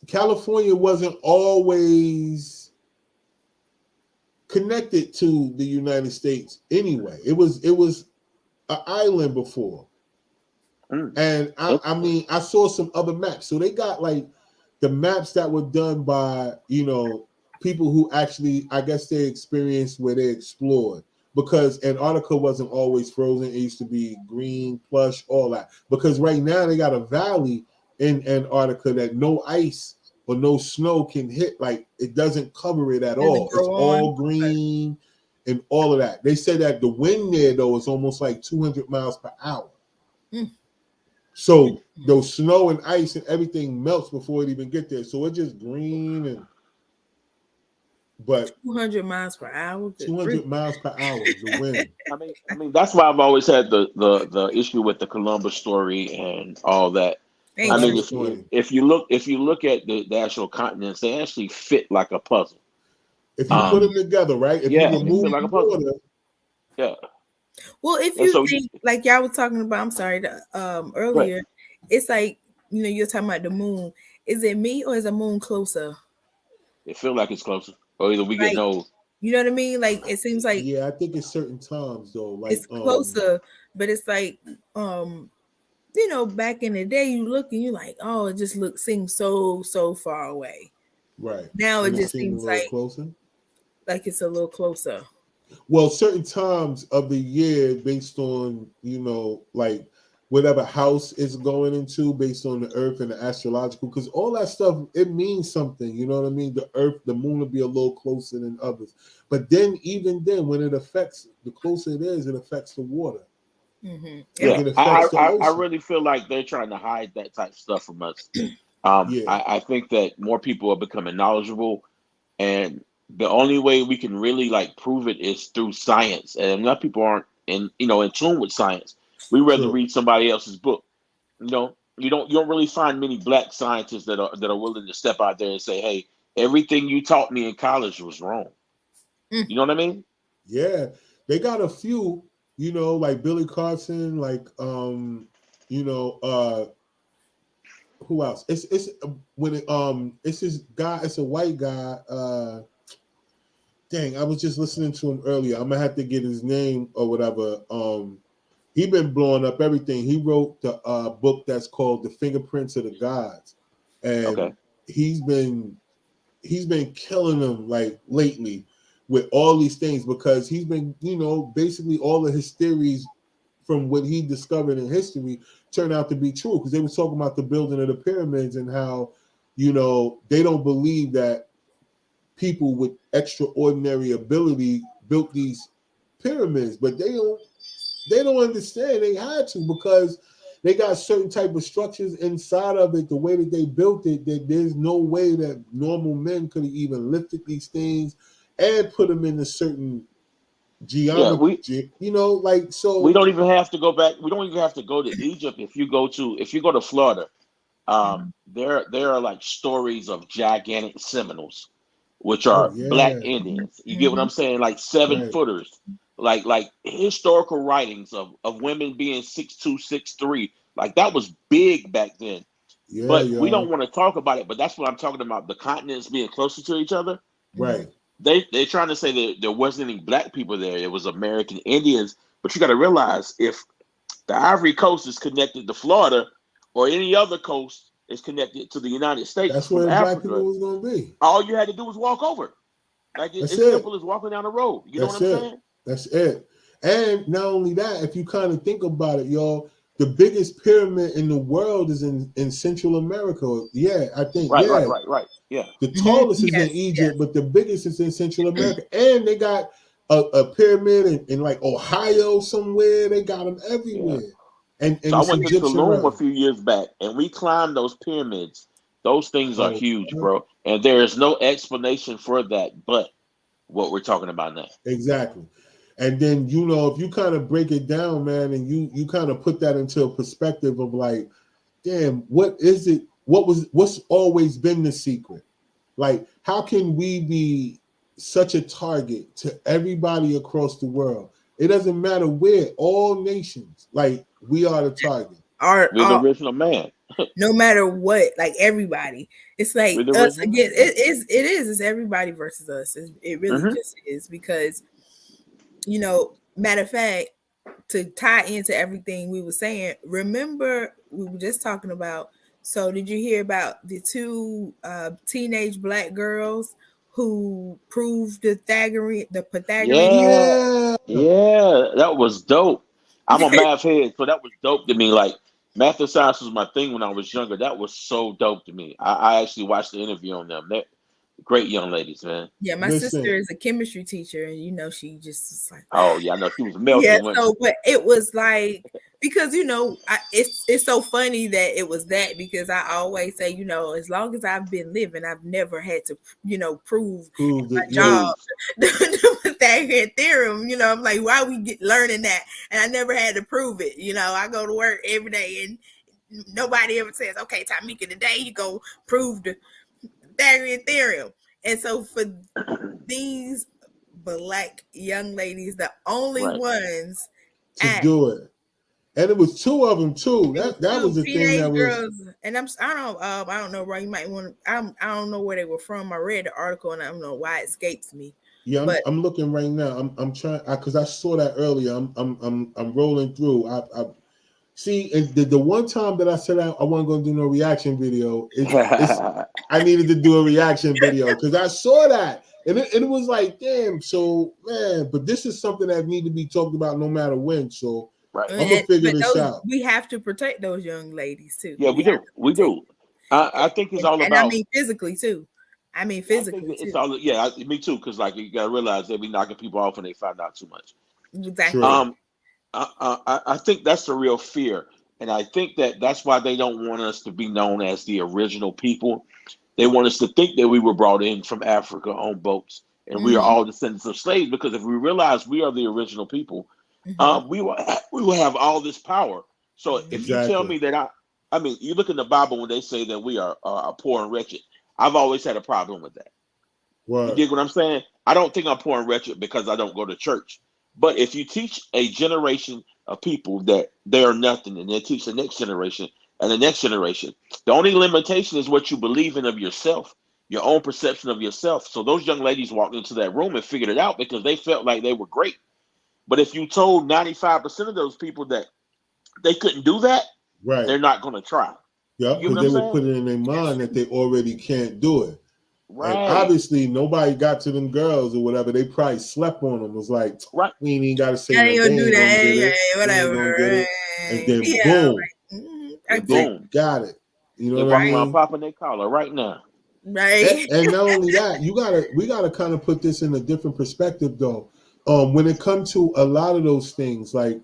California wasn't always connected to the United States anyway. It was an island before. And I mean, I saw some other maps. So they got like the maps that were done by, people who actually, I guess they experienced where they explored. Because Antarctica wasn't always frozen. It used to be green, plush, all that. Because right now they got a valley in Antarctica that no ice or no snow can hit. Like it doesn't cover it at Does it all. It's grow all on? green and all of that. They said that the wind there though is almost like 200 miles per hour. Mm. So those snow and ice and everything melts before it even get there. So it's just green and. But 200 miles per hour. Good 200 grief. miles per hour, the wind. I mean, that's why I've always had the issue with the Columbus story and all that. Thank I you. mean, That's funny. if you look at the actual continents, they actually fit like a puzzle. If you put them together, right? If Yeah, you it remove feel like a puzzle. water, Yeah. Well, if And you so think like y'all was talking about, I'm sorry, earlier, it's like you're talking about the moon. Is it me or is the moon closer? it feel like it's closer, or either we Like, get old. you know what I mean? Like it seems like yeah, I think it's certain times though. Like it's closer, but it's like back in the day, you look and you're like, oh, it just seems so far away. right. Now And it just seemed seems a little like closer. it's a little closer. Well, certain times of the year, based on like whatever house it's going into, based on the earth and the astrological, because all that stuff it means something. You know what I mean? The earth, the moon will be a little closer than others, but then even then, when it affects, the closer it is, it affects the water. Mm-hmm. Yeah, It affects the I ocean. really feel like they're trying to hide that type of stuff from us. Yeah. I think that more people are becoming knowledgeable, and the only way we can really like prove it is through science. And enough people aren't in tune with science. We rather True. read somebody else's book. You don't really find many black scientists that are willing to step out there and say, "Hey, everything you taught me in college was wrong." Mm. You know what I mean? Yeah, they got a few, like Billy Carson, like who else? It's when it's this guy, it's a white guy. Dang, I was just listening to him earlier. I'm gonna have to get his name or whatever. He been blowing up everything. He wrote the book that's called The Fingerprints of the Gods, and Okay. he's been killing them like lately with all these things because he's been, basically all of his theories from what he discovered in history turned out to be true because they were talking about the building of the pyramids and how, they don't believe that people with extraordinary ability built these pyramids, but they don't understand they had to because they got certain type of structures inside of it, the way that they built it, that there's no way that normal men could have even lifted these things and put them in a certain geometry, so we don't even have to go back. We don't even have to go to Egypt. If you go to Florida, there are like stories of gigantic Seminoles, which are Black Indians. You get what I'm saying? Like 7-footers, like historical writings of women being 6'2", 6'3". Like that was big back then. Yeah, but we don't want to talk about it. But that's what I'm talking about. The continents being closer to each other. Right. They're trying to say that there wasn't any black people there. It was American Indians. But you got to realize if the Ivory Coast is connected to Florida or any other coast is connected to the United States, that's from where Africa, black people was going to be. all you had to do was walk over. Like it's simple as walking down the road. You know what I'm saying? That's it. And not only that, if you kind of think about it, y'all, the biggest pyramid in the world is in Central America. Yeah, I think. Right. Yeah. The tallest is in Egypt, but the biggest is in Central America. And they got a pyramid in like Ohio somewhere. They got them everywhere. Yeah. And so I went to Tulum realm. a few years back, and we climbed those pyramids. Those things are huge, bro. And there is no explanation for that but what we're talking about now. Exactly. And then, if you kind of break it down, man, and you kind of put that into a perspective of like, damn, what is it? What's always been the secret? Like, how can we be such a target to everybody across the world? It doesn't matter where, all nations, like we are the target. We're the original man. No matter what, like everybody. It's like us again. It's everybody versus us. It really just is because, matter of fact, to tie into everything we were saying, remember we were just talking about. So did you hear about the two teenage black girls who proved the Pythagorean? Yeah, that was dope. I'm a math head, so that was dope to me. Like Math and science was my thing when I was younger. That was so dope to me. I actually watched the interview on them. They're great young ladies, man. Yeah, my Listen. sister is a chemistry teacher, and she just is like, Oh yeah, I know she was yeah. melting. So, but it was like because it's so funny that it was that because I always say as long as I've been living, I've never had to prove my job the Pythagorean theorem. I'm like, why we learning that? And I never had to prove it. I go to work every day, and nobody ever says, "Okay, Tamika, today you go prove the Pythagorean theorem." And so for these Black young ladies, the only ones to do it, and it was two of them too. That was the thing that girls, was. And I don't know, Ray. You might want to. I don't know where they were from. I read the article, and I don't know why it escapes me. Yeah, I'm looking right now. I'm trying because I saw that earlier. I'm rolling through. I see, and the one time that I said I wasn't going to do no reaction video, I needed to do a reaction video because I saw that. And it was like, damn, so, man, but this is something that need to be talked about no matter when. So I'm going to figure this out. We have to protect those young ladies, too. Yeah, we do. We do. I think it's all about. And I mean physically, too. It's all, me too, because, like, you got to realize they be knocking people off when they find out too much. Exactly. Sure. I think that's the real fear. And I think that's why they don't want us to be known as the original people. They want us to think that we were brought in from Africa on boats and we are all descendants of slaves, because if we realize we are the original people, we will have all this power. So if you tell me that I mean, you look in the Bible when they say that we are poor and wretched, I've always had a problem with that. Right. You get what I'm saying? I don't think I'm poor and wretched because I don't go to church. But if you teach a generation of people that they are nothing, and they teach the next generation and the next generation, the only limitation is what you believe in of yourself, your own perception of yourself. So those young ladies walked into that room and figured it out because they felt like they were great. But if you told 95% of those people that they couldn't do that, right, they're not going to try. Yeah, because they would put it in their mind that they already can't do it. Right. And obviously, nobody got to them girls or whatever. They probably slept on them. It was like, right, we ain't even got to say I ain't gonna do that. Whatever. And then boom, and boom, got it. You know what I mean? Around popping their collar right now. Right. And not only that, we gotta kind of put this in a different perspective, though. When it comes to a lot of those things, like,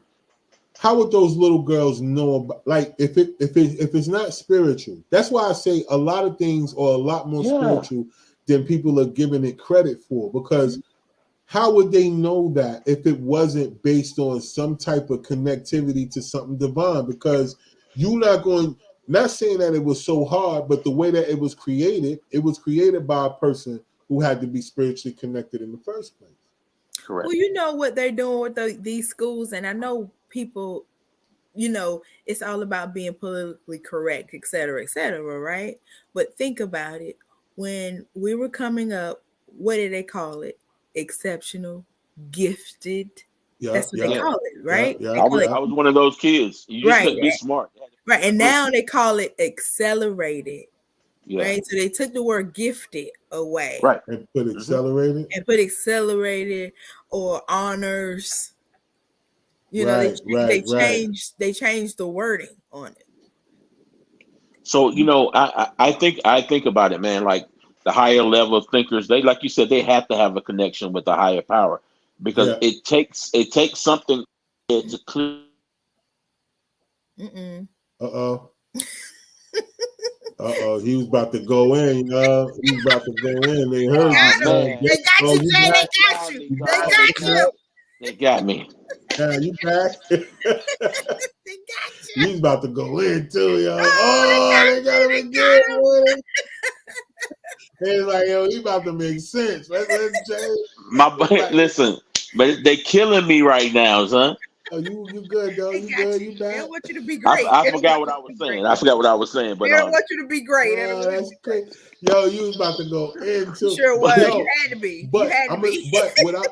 how would those little girls know about, like, if it's not spiritual? That's why I say a lot of things are a lot more spiritual than people are giving it credit for, because how would they know that if it wasn't based on some type of connectivity to something divine? Because you're not saying that it was so hard, but the way that it was created by a person who had to be spiritually connected in the first place. Correct. Well, you know what they're doing with these schools, and I know people, it's all about being politically correct, et cetera, right? But think about it. When we were coming up, what did they call it? Exceptional, gifted. Yeah, that's what they call it, right? Yeah, I was one of those kids. You just couldn't be smart. Right, and now they call it accelerated. Yeah. Right, so they took the word gifted away, right, and put accelerated, or honors. They changed the wording on it. So I think about it, man. Like the higher level thinkers, they, like you said, they have to have a connection with the higher power, because it takes something to clear. He was about to go in, He was about to go in. They heard you. They got me. Yeah, you back? He's about to go in too, yo. Oh, they got him again. It's like, yo, he about to make sense. Let's change. Listen, but they killing me right now, son. Oh, you good, though? You good? You back? They don't want you to be great. I forgot what I was saying. But they don't want you to be great. That's great. Yo, you was about to go into. Sure was. You had to be. But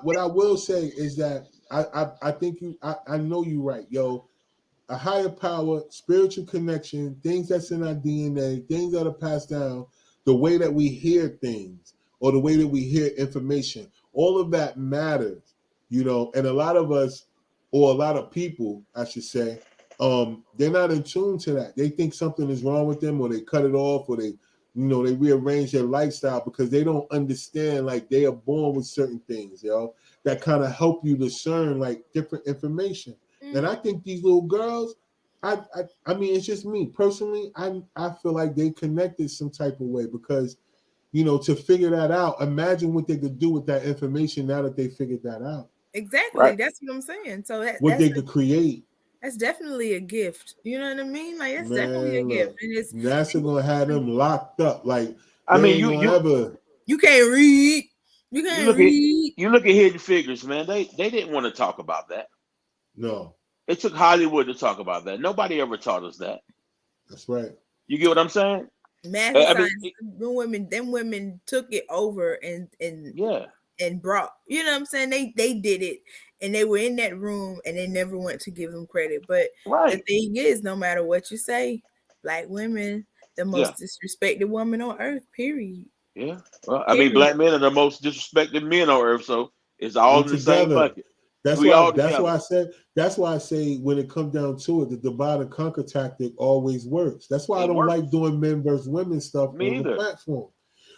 what I will say is that I think I know you right, yo. A higher power, spiritual connection, things that's in our DNA, things that are passed down, the way that we hear things or the way that we hear information, all of that matters, and a lot of us, or a lot of people, I should say, they're not in tune to that. They think something is wrong with them, or they cut it off, or they rearrange their lifestyle because they don't understand, like, they are born with certain things, that kind of help you discern like different information. Mm-hmm. And I think these little girls, I mean, it's just me personally. I feel like they connected some type of way because, to figure that out. Imagine what they could do with that information now that they figured that out. Exactly, Right. That's what I'm saying. So what they could create. That's definitely a gift. You know what I mean? Like, that's definitely a Man, gift. look, And it's NASA gonna have them locked up. Like, I they mean, ain't you gonna ever. you can't read. You you can't look at read. you look at Hidden Figures, man. They didn't want to talk about that. No, It took Hollywood to talk about that. Nobody ever taught us that. that's right. You get what I'm saying? Math I and mean, science. Them women took it over and yeah, brought, you know what I'm saying? They did it, and they were in that room, and they never went to give them credit. But the right. thing is, no matter what you say, Black women, the most disrespected woman on earth, period. Yeah. Well, I mean, black men are the most disrespected men on earth, so it's all in the same bucket. That's We why. all That's together. why I said. That's why I say when it comes down to it, the divide and conquer tactic always works. That's why I It don't works. like doing men versus women stuff Me on the either. platform,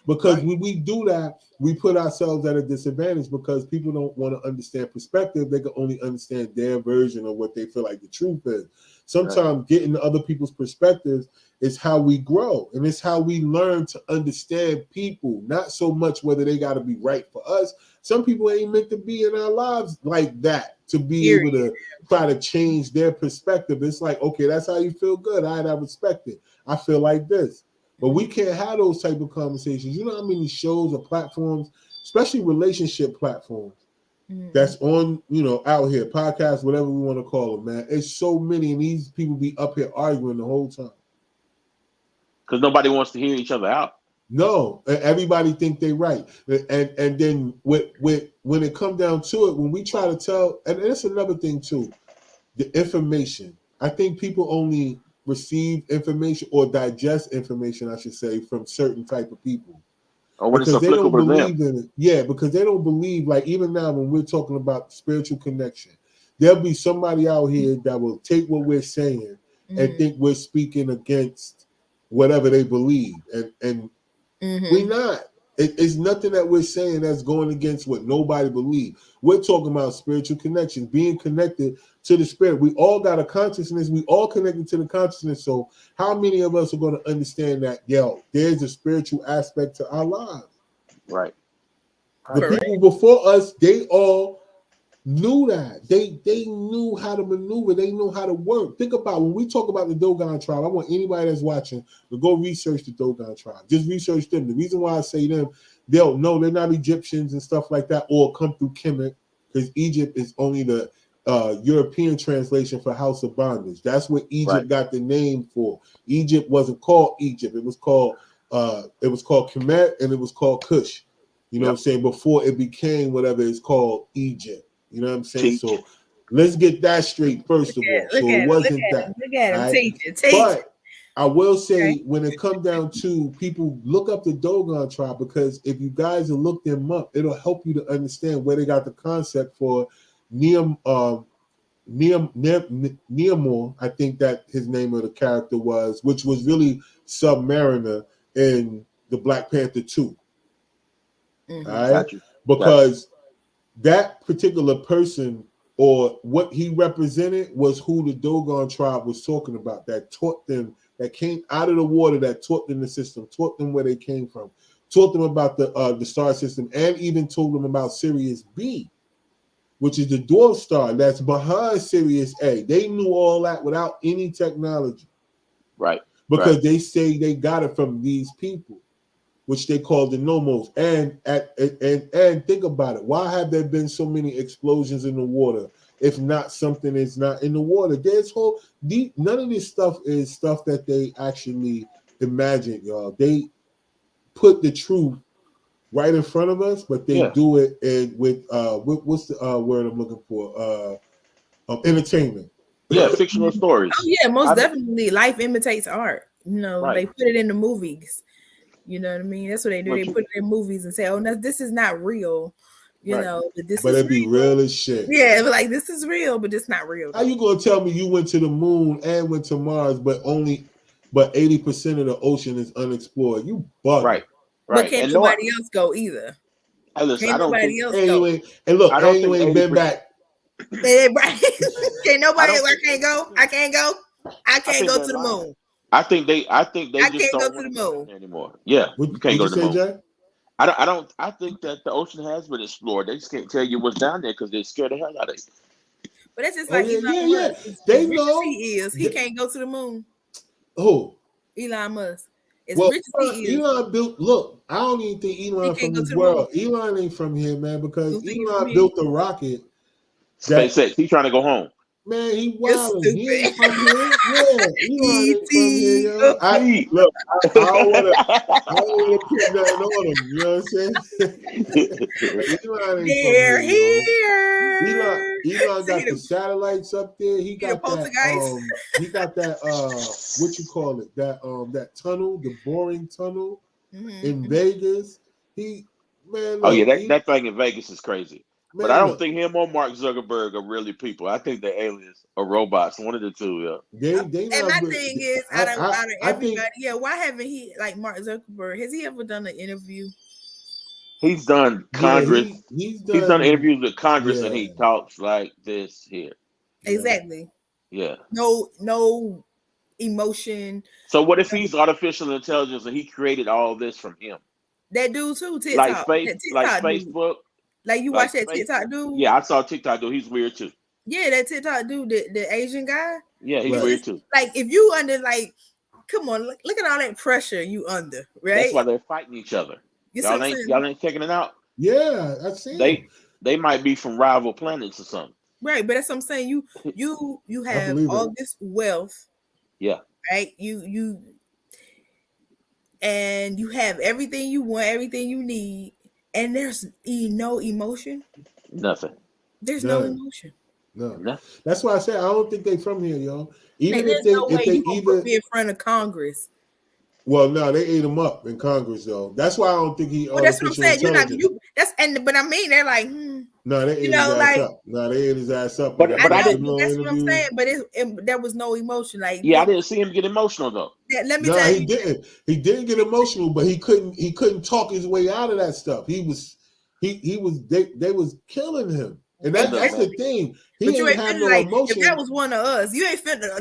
because Right. when we do that, we put ourselves at a disadvantage because people don't want to understand perspective. They can only understand their version of what they feel like the truth is. Sometimes getting other people's perspectives is how we grow, and it's how we learn to understand people. Not so much whether they got to be right for us. Some people ain't meant to be in our lives like that to be able to try to change their perspective. It's like, okay, that's how you feel. Good. I respect it. I feel like this. But we can't have those type of conversations. You know how many shows or platforms, especially relationship platforms, that's on, out here, podcasts, whatever we want to call them, man. It's so many, and these people be up here arguing the whole time. Because nobody wants to hear each other out. No, everybody think they right, and then when it come down to it, when we try to tell, and that's another thing too, the information. I think people only receive information or digest information, I should say, from certain type of people. Or when because it's they don't applicable to them. believe in it. Yeah, because they don't believe, like even now when we're talking about spiritual connection, there'll be somebody out here that will take what we're saying and think we're speaking against whatever they believe. And we're not. It's nothing that we're saying that's going against what nobody believes. We're talking about spiritual connections, being connected to the spirit. We all got a consciousness. We all connected to the consciousness. So how many of us are going to understand that, there's a spiritual aspect to our lives? Right. The people before us, they all knew that. They knew how to maneuver. They knew how to work. Think about when we talk about the Dogon tribe. I want anybody that's watching to go research the Dogon tribe. Just research them. The reason why I say them, they'll know they're not Egyptians and stuff like that, or come through Kemet, because Egypt is only the European translation for house of bondage. That's what Egypt got the name for. Egypt wasn't called Egypt. It was called Kemet, and it was called Cush. You know what I'm saying? Before it became whatever it's called Egypt. You know what I'm saying? So let's get that straight first of all. So it wasn't that. Look at him. Teach. But I will say, when it comes down to people, look up the Dogon tribe, because if you guys will look them up, it'll help you to understand where they got the concept for Neamor. I think that his name of the character was, which was really Submariner in the Black Panther 2. All right? Because that particular person, or what he represented, was who the Dogon tribe was talking about, that taught them, that came out of the water, that taught them the system, taught them where they came from, taught them about the star system, and even told them about Sirius B, which is the dwarf star that's behind Sirius A. They knew all that without any technology. Right. Because they say they got it from these people, which they call the Nomos. And think about it. Why have there been so many explosions in the water if not something is not in the water? None of this stuff is stuff that they actually imagined, y'all. They put the truth right in front of us, but they do it with what's the word I'm looking for? Entertainment. Yeah, fictional stories. Oh yeah, most definitely. Life imitates art. They put it in the movies. You know what I mean? That's what they do. They put it in movies and say, "Oh, no, this is not real." you Right. know, this But is it'd be real as shit. Yeah, but like this is real, but it's not real. How you gonna tell me you went to the moon and went to Mars, but 80% of the ocean is unexplored? You bugging. Right. But Right. can't And nobody else go either. hey, listen, Can't I don't nobody think else And go. you ain't, and look, I don't and you think ain't been 80%. back. Right. Can't nobody. I don't I can't go. I can't go. I can't think go they're to the lying. moon. I think they I just can't go don't to want the to go moon. there anymore. Yeah, What, you can't what'd go you to the say, moon. Jay? I think that the ocean has been explored. They just can't tell you what's down there because they're scared the hell out of it. But that's just Oh like yeah, Elon yeah. Musk. They As rich as know. he is, he They- can't go to the moon. Who? Elon Musk. As Well, rich as he is, Elon built. Look, I don't even think Elon can't from go this to the world. Elon ain't from here, man. Because Don't think he from Elon here. built the rocket. That SpaceX, he's trying to go home. man, he You're wildin'. He ain't stupid. from here. Yeah, Elon ain't from here, yo. E.T. I look. I don't wanna put nothing on him. You know what I'm saying? Elon ain't from They're here, yo. here. Elon got See the the- satellites up there. He the got that. poltergeist? He got that. What you call it? That tunnel, the boring tunnel Mhm. in Vegas. He man. Look, Oh yeah, that thing in Vegas is crazy. man, But I don't look, think him or Mark Zuckerberg are really people. I think they're aliens or robots. One of the two. Yeah. they And not. my thing is, I out of everybody, think yeah, why haven't he, like Mark Zuckerberg, has he ever done an interview? He's done yeah, Congress. he's He's done interviews with Congress, and Yeah. he talks like this here. Yeah. Exactly. Yeah. No emotion. So what if he's artificial intelligence and he created all this from him? That dude too, TikTok. Like that TikTok dude. Facebook. Like you like watch that Facebook. TikTok dude? Yeah, I saw TikTok dude. He's weird too. Yeah, that TikTok dude, the Asian guy. Yeah, he's Right. weird too. Like if you under, like, come on, look at all that pressure you under, right? That's why they're fighting each other. You see what I'm saying? Y'all ain't checking it out. Yeah, I see. They might be from rival planets or something. Right, but that's what I'm saying. You have believe all it. this wealth, Yeah. right? You and you have everything you want, everything you need, and there's no emotion. Nothing. There's no None. emotion. No, Nothing. that's why I said I don't think they from here, yo. Even Like, if there's they no way if they you gonna even put me in front of Congress. well, no, they ate him up in Congress though. That's why I don't think he Well, that's what I'm artificial saying. You're not intelligence. but I mean, they're like, No, they ate you his know, ass like- up. No, they ate his ass up. But When I I know, didn't- but that's what I'm saying. But there was no emotion. Like, Yeah, I didn't see him get emotional though. let me No, tell he you, didn't. He didn't get emotional, but he couldn't talk his way out of that stuff. They was killing him. And that's the thing. He but you ain't ain't have finna, no like, emotion. if that was one of us, you ain't finna,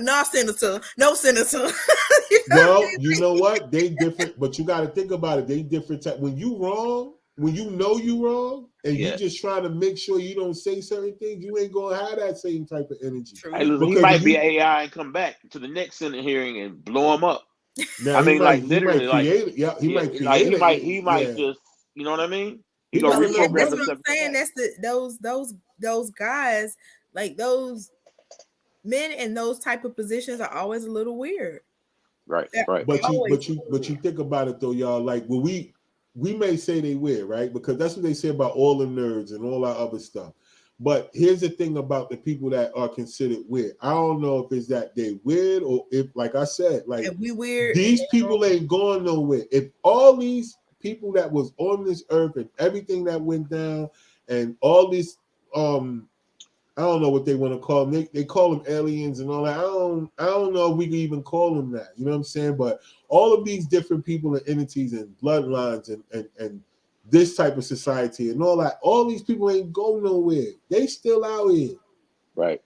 no senator. You know Well, what I mean? you know what? They different, but you got to think about it. They different type. When you wrong, when you know you wrong, and Yeah. you just trying to make sure you don't say certain things, you ain't gonna have that same type of energy. True. Hey, listen, he Because might if be you- AI and come back to the next Senate hearing and blow him up. Now, I mean, like, he literally, might like, create it. Yeah, he might create like it. he might yeah. just, you know what I mean? He He gonna might let reprogram That's go. what I'm himself. saying. That's those guys, like those men in those type of positions are always a little weird. Right, Yeah. right. But Always. you think about it though, y'all. Like, well, we may say they weird, right? Because that's what they say about all the nerds and all that other stuff. But here's the thing about the people that are considered weird. I don't know if it's that they weird or if, like I said, like If we weird, these people ain't going nowhere. If all these people that was on this earth and everything that went down and all these I don't know what they want to call them. They call them aliens and all that. I don't know if we can even call them that. You know what I'm saying? But all of these different people and entities and bloodlines and this type of society and all that, all these people ain't go nowhere. They still out here. Right.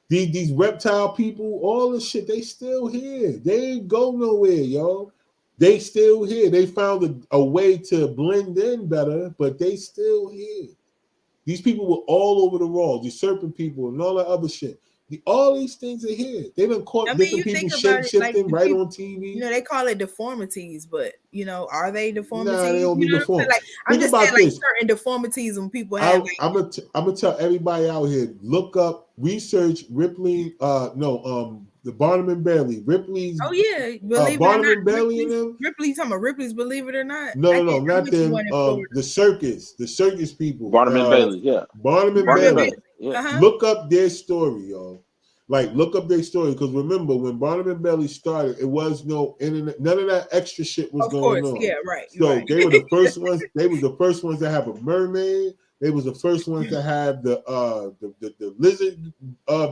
These reptile people, all this shit, they still here. They ain't go nowhere, yo. They still here. They found a way to blend in better, but they still here. These people were all over the world, the serpent people and all that other shit. All these things are here. They done caught I mean, different you people think about it, shape like, shifting the right people- on TV. you know, they call it deformities, but you know, are they deformities? Nah, they don't be You know what I'm saying? deformed. Like, I'm Think just about saying, like, this. certain deformities when people have. Like, I'm gonna tell everybody out here, look up, research Ripley, the Barnum and Bailey. Ripley's oh yeah, believe it or Barnum not, and Bailey and them. Ripley, talking about Ripley's Believe It or Not. No, I not went to them. one in Florida. The circus people. Barnum and Bailey, yeah. Barnum and Barnum and Bailey. Bailey, yeah. Uh-huh. Look up their story, y'all. Like, look up their story, because remember when Barnum and Bailey started, it was no internet, none of that extra shit was Of going course, on. yeah, right. So right. they were the first ones. They was the first ones to have a mermaid. They was the first ones to have the lizard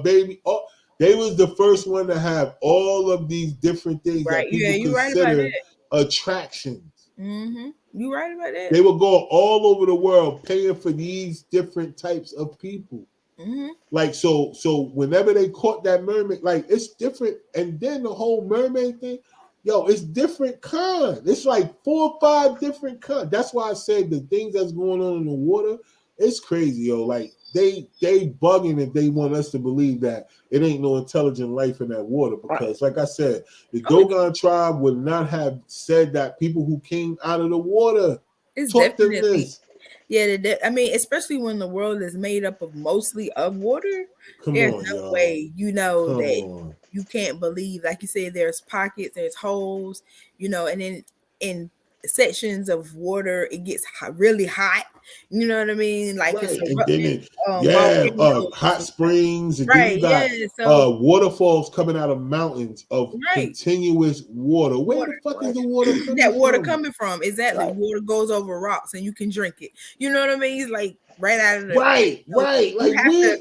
baby. Oh, they was the first one to have all of these different things Right. that people Yeah, you right about consider that. attractions. Mm-hmm. You right about that. They would go all over the world paying for these different types of people. Mm-hmm. Like so whenever they caught that mermaid, like it's different. And then the whole mermaid thing, yo, it's different kind. It's like 4 or 5 different kinds. That's why I said the things that's going on in the water, it's crazy, yo. Like they bugging if they want us to believe that it ain't no intelligent life in that water. Because like I said, the Dogon tribe would not have said that people who came out of the water It's taught them definitely this. yeah. I mean, especially when the world is made up of mostly of water. Come There's on, no y'all. way Come that on. you can't believe. Like you said, there's pockets, there's holes, and then in sections of water it gets really hot. You know what I mean? Like Right. it's And then volcanoes. hot springs, and Right, then you got waterfalls coming out of mountains of continuous water. Where the fuck is the water coming that water from? coming from? Exactly. Right. Water goes over rocks and you can drink it. You know what I mean? It's like right out of the Right. Like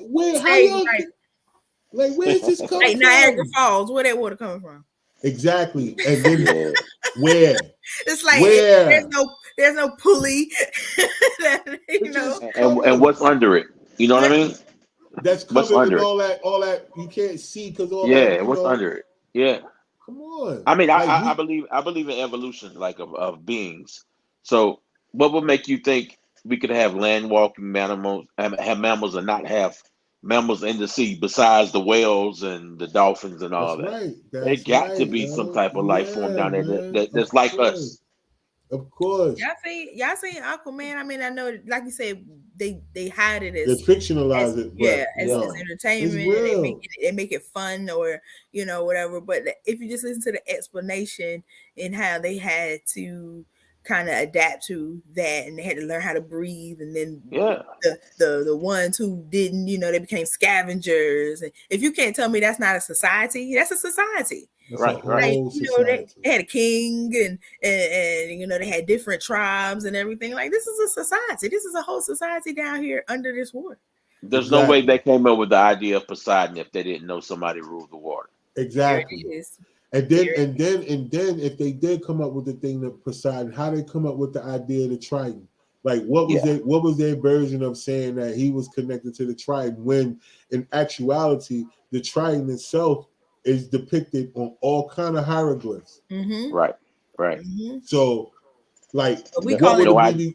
where how y'all like where is this coming like from? Niagara Falls, where that water coming from? Exactly. And then where? It's like where? there's no pulley. And what's under it? You know what I mean? That's covered with all that you can't see because all that. What's under it? Yeah. Come on. I mean, I believe in evolution, like of beings. So, what would make you think we could have land walking mammals, have mammals, and not have mammals in the sea besides the whales and the dolphins and all that? Right. There got to be some type of life form down there that's like us. Of course. Y'all seen Aquaman? I mean, I know, like you said, they hide it as they fictionalize it. As entertainment. They make it fun or whatever. But if you just listen to the explanation and how they had to kind of adapt to that, and they had to learn how to breathe, and then the ones who didn't, they became scavengers. And if you can't tell me that's not a society, that's a society. Right. Like, they had a king and they had different tribes and everything. Like, this is a society. This is a whole society down here under this water. There's no way they came up with the idea of Poseidon if they didn't know somebody ruled the water. Exactly. And then if they did come up with the thing of Poseidon, how they come up with the idea of the Triton? Like what was their version of saying that he was connected to the Triton when in actuality the Triton itself is depicted on all kind of hieroglyphs. Mm-hmm. Right. Mm-hmm. So like we call it no idea's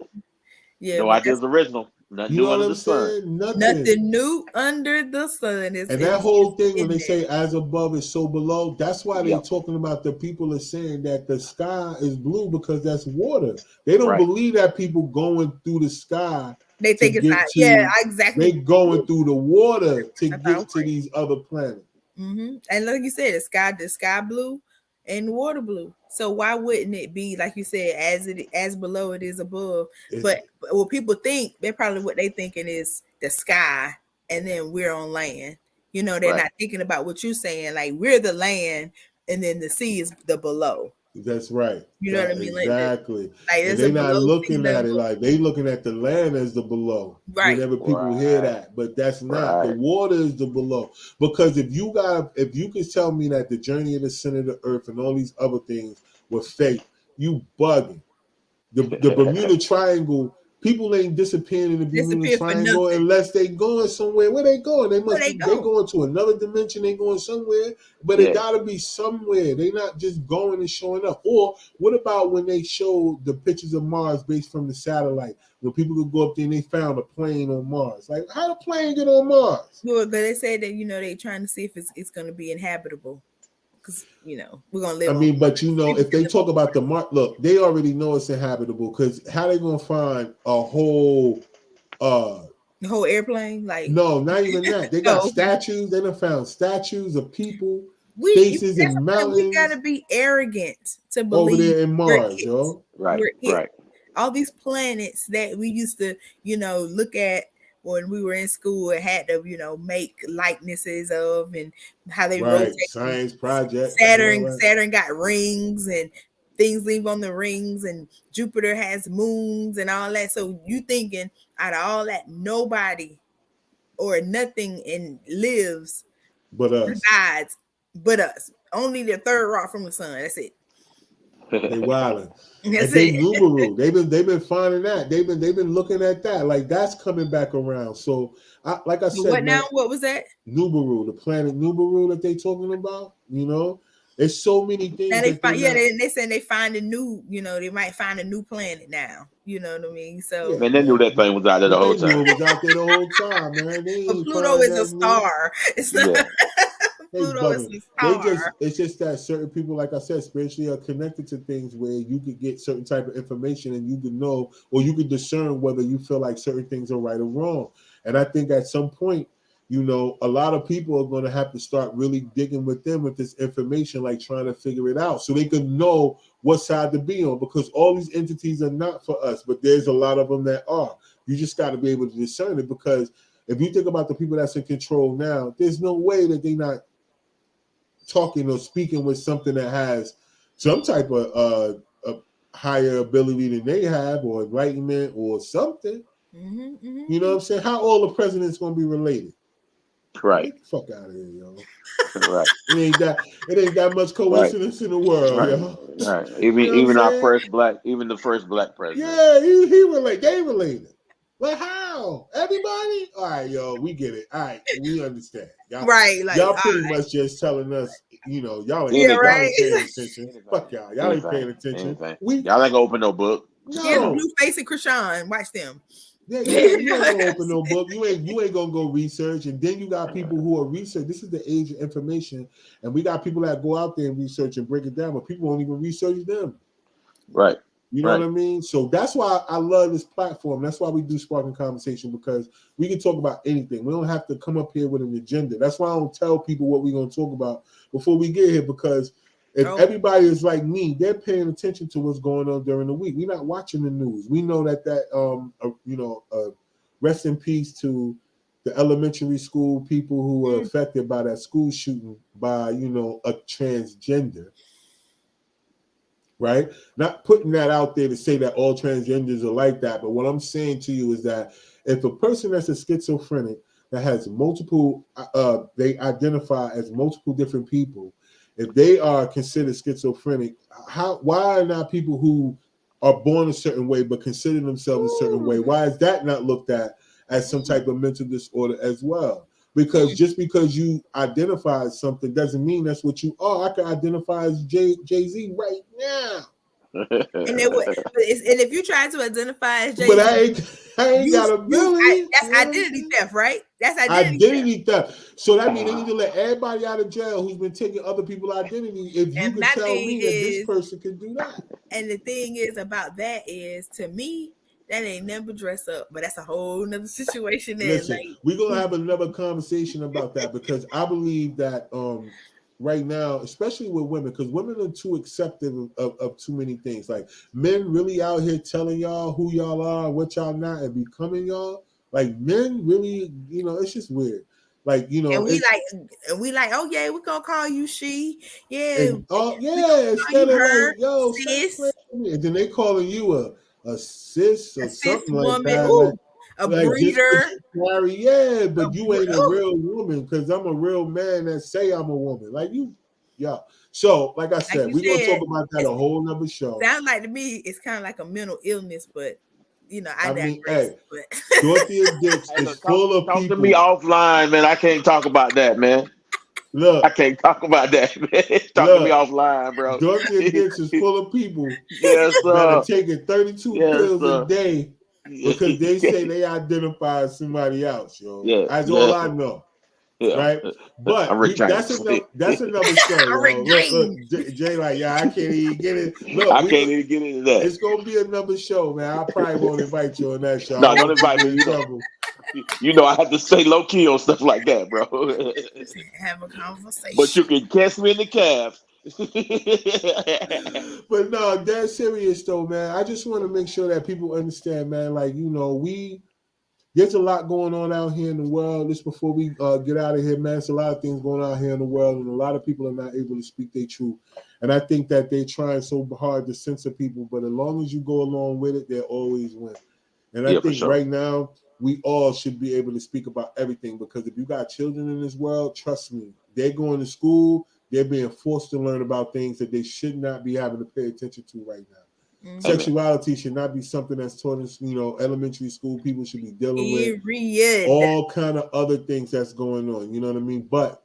original. Nothing new under the sun. Nothing new under the sun. And that whole thing when they say as above is so below, that's why they're talking about the people are saying that the sky is blue because that's water. They don't believe that people going through the sky. They think it's not. Yeah, exactly. They going through the water to get to these other planets. Mm-hmm. And like you said, the sky blue and water blue. So why wouldn't it be, like you said, as below it is above? But what people think, what they thinking is the sky, and then we're on land. They're not thinking about what you're saying. Like, we're the land, and then the sea is the below. That's right. You know what I mean? Exactly. Like they're not looking at it like they looking at the land as the below. Right. Whenever people hear that, but that's not. The water is the below. Because if you can tell me that the journey of the center of the earth and all these other things were fake, you bugging. The Bermuda Triangle. People ain't disappearing in the Bermuda Triangle unless they going somewhere. Where they going? They going to another dimension. They going somewhere, but it gotta be somewhere. They not just going and showing up. Or what about when they show the pictures of Mars based from the satellite? When people could go up there and they found a plane on Mars. Like, how the plane get on Mars? Well, but they said that they trying to see if it's going to be inhabitable. Because we're gonna live. But if they talk about the Mars, look, they already know it's inhabitable. Because how they gonna find a whole the whole airplane? Like, no, not even that. They got statues. They done found statues of people, faces, and mountains. We gotta be arrogant to believe over there in Mars, yo. Right. All these planets that we used to, look at when we were in school and had to, make likenesses of, and how they rotate. Science project. Saturn got rings, and things leave on the rings, and Jupiter has moons and all that. So you thinking out of all that, nobody or nothing lives But us. besides but us. Only the third rock from the sun. That's it. They wildin'. That's And they it. Nubaru. They've been finding that. They've been looking at that. Like that's coming back around. So like I said, What now? man, What was that? Nubaru, the planet Nubaru that they talking about, you know, there's so many things. Now they that find, they're not- they said they find a new, they might find a new planet now. You know what I mean? So Yeah. Man, they knew that thing was out there the whole They knew time. it was out there the whole time, man. They but ain't Pluto find is a nothing new. star. It's not Yeah. They Pluto is bugging. a star. It's just that certain people, like I said, spiritually are connected to things where you could get certain type of information and you can know, or you can discern whether you feel like certain things are right or wrong. And I think at some point, you know, a lot of people are going to have to start really digging with them with this information, like trying to figure it out so they can know what side to be on, because all these entities are not for us, but there's a lot of them that are. You just got to be able to discern it, because if you think about the people that's in control now, there's no way that they're not talking or speaking with something that has some type of higher ability than they have, or enlightenment or something. You know what I'm saying? How all the presidents going to be related? Right. Get the fuck out of here, yo. Right. It ain't that much coincidence in the world, Right. yo. Right. You know Even what I'm our saying? the first black president. Yeah, he related. They related. Like how? Everybody? All right, yo, we get it. All right, we understand. Y'all, Right, like, y'all pretty all right. much just telling us, you know, y'all ain't, Yeah, y'all right. ain't paying attention. Fuck y'all. Y'all ain't paying attention. Anything. Y'all ain't gonna open no book. Yeah, the No. blue face and Krishan. Watch them. Yeah, you ain't gonna open no book. You ain't gonna go research, and then you got people who are research. This is the age of information, and we got people that go out there and research and break it down, but people won't even research them. Right. You know what I mean? So that's why I love this platform. That's why we do Sparking Conversation, because we can talk about anything. We don't have to come up here with an agenda. That's why I don't tell people what we're going to talk about before we get here, because if everybody is like me, they're paying attention to what's going on during the week. We're not watching the news. We know that rest in peace to the elementary school people who were affected by that school shooting by, you know, a transgender. Right? Not putting that out there to say that all transgenders are like that, but what I'm saying to you is that if a person that's a schizophrenic that has multiple, they identify as multiple different people, if they are considered schizophrenic, why are not people who are born a certain way but consider themselves a certain way? Why is that not looked at as some type of mental disorder as well? Because just because you identify as something doesn't mean that's what you are. I can identify as Jay-Z right now. And if you try to identify as Jay-Z, but I ain't got ability. That's identity theft, right? That's identity theft. So that means they need to let everybody out of jail who's been taking other people's identity. If you can tell me that this person can do that. And the thing is about that is, to me, that ain't never dress up, but that's a whole nother situation. Listen, we're gonna have another conversation about that, because I believe that right now, especially with women, because women are too accepting of too many things. Like men really out here telling y'all who y'all are, what y'all not, and becoming y'all. Like men really, you know, it's just weird. Like, you know, and we like, oh yeah, we're gonna call you she, instead of her, like, yo, sis. And then they calling you a cis or something like that. Ooh, like, a breeder. Yeah, but you ain't a real woman, because I'm a real man that say I'm a woman. Like you, yeah. So, like I said, we're gonna talk about that a whole nother show. Sounds like to me, it's kind of like a mental illness, but you know, I mean, digress. Hey, Dorothy and Dix is full of people. Talk to me offline, man. I can't talk about that, man. Look, I can't talk about that, man. Talk to me offline, bro. Dorothy and Dix is full of people that are taking 32 pills a day because they say they identify as somebody else, yo. That's all I know. Right? But that's another show. Look, Jay, like, I can't even get it. Look, I can't even get into that. It's gonna be another show, man. I probably won't invite you on that show. No, don't invite me. You know, I have to stay low key on stuff like that, bro. Have a conversation. But you can catch me in the cab. But no, that's serious though, man. I just want to make sure that people understand, man. Like, you know, there's a lot going on out here in the world. Just before we get out of here, man, there's a lot of things going on out here in the world, and a lot of people are not able to speak their truth. And I think that they're trying so hard to censor people, but as long as you go along with it, they'll always win. And I think right now, we all should be able to speak about everything, because if you got children in this world, trust me, they're going to school, they're being forced to learn about things that they should not be having to pay attention to right now. Mm-hmm. Sexuality should not be something that's taught in, elementary school. People should be dealing with all kind of other things that's going on. You know what I mean? But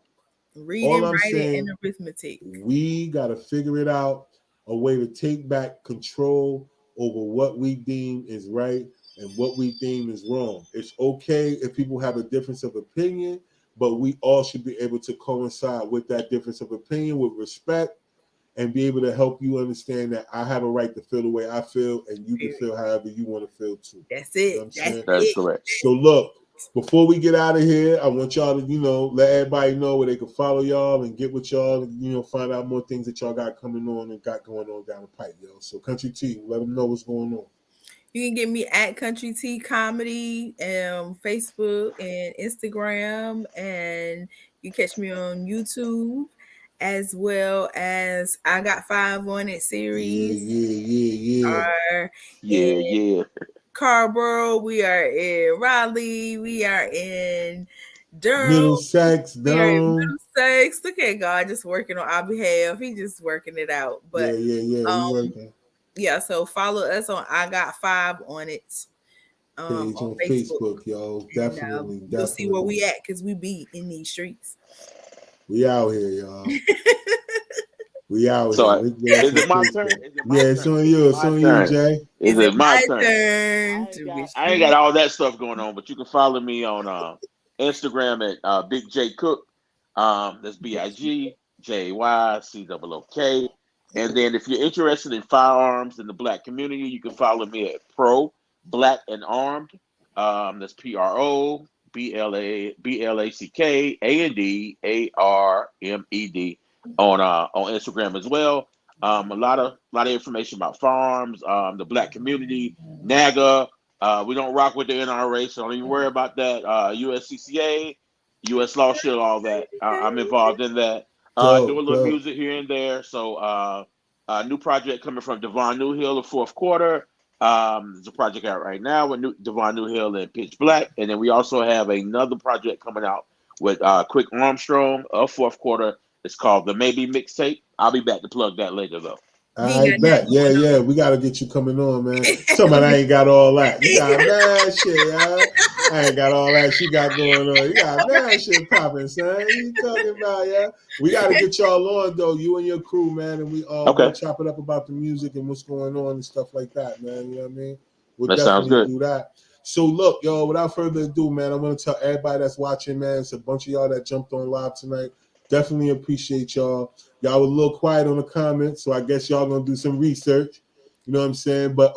reading, writing, and arithmetic. We got to figure it out, a way to take back control over what we deem is right and what we deem is wrong. It's okay if people have a difference of opinion, but we all should be able to coincide with that difference of opinion with respect, and be able to help you understand that I have a right to feel the way I feel, and you can feel however you want to feel too. That's it. That's correct. So look, before we get out of here, I want y'all to, let everybody know where they can follow y'all and get with y'all and, find out more things that y'all got coming on and got going on down the pipe, yo. So Country T, let them know what's going on. You can get me at Country T Comedy, Facebook and Instagram, and you catch me on YouTube, as well as I Got 5 on It series. Yeah. Carborough, we are in Raleigh, we are in Durham, Middlesex, Durham. Middlesex. Look at God just working on our behalf. He just working it out. But yeah, so follow us on I Got 5 on It. Page on Facebook, y'all. Definitely. You'll see where we at, because we be in these streets. We out here, y'all. We out here. Is it my turn? It's on you. It's on you, Jay. Is it my turn? I ain't got all that stuff going on, but you can follow me on Instagram at Big J Cook. That's BIGJYCOOK. And then if you're interested in firearms in the Black community, you can follow me at Pro Black and Armed. That's PROBLACKANDARMED on Instagram as well. A lot of information about firearms, the Black community, NAGA. We don't rock with the NRA, so don't even worry about that. USCCA, US Law Shield, all that. I'm involved in that. Do a little music here and there. So a new project coming from Devon Newhill, the fourth quarter. There's a project out right now with Devon Newhill and Pitch Black. And then we also have another project coming out with Quick Armstrong of fourth quarter. It's called the Maybe Mixtape. I'll be back to plug that later, though. I bet. Yeah. We got to get you coming on, man. Somebody I ain't got all that. You got mad shit, y'all. I ain't got all that she got going on. You got mad shit popping, son. What you talking about, yeah? We got to get y'all on, though, you and your crew, man, and we all chop it up about the music and what's going on and stuff like that, man. You know what I mean? We'll definitely do that. So, look, yo, without further ado, man, I want to tell everybody that's watching, man, it's a bunch of y'all that jumped on live tonight. Definitely appreciate y'all. Y'all were a little quiet on the comments, so I guess y'all gonna do some research. You know what I'm saying? But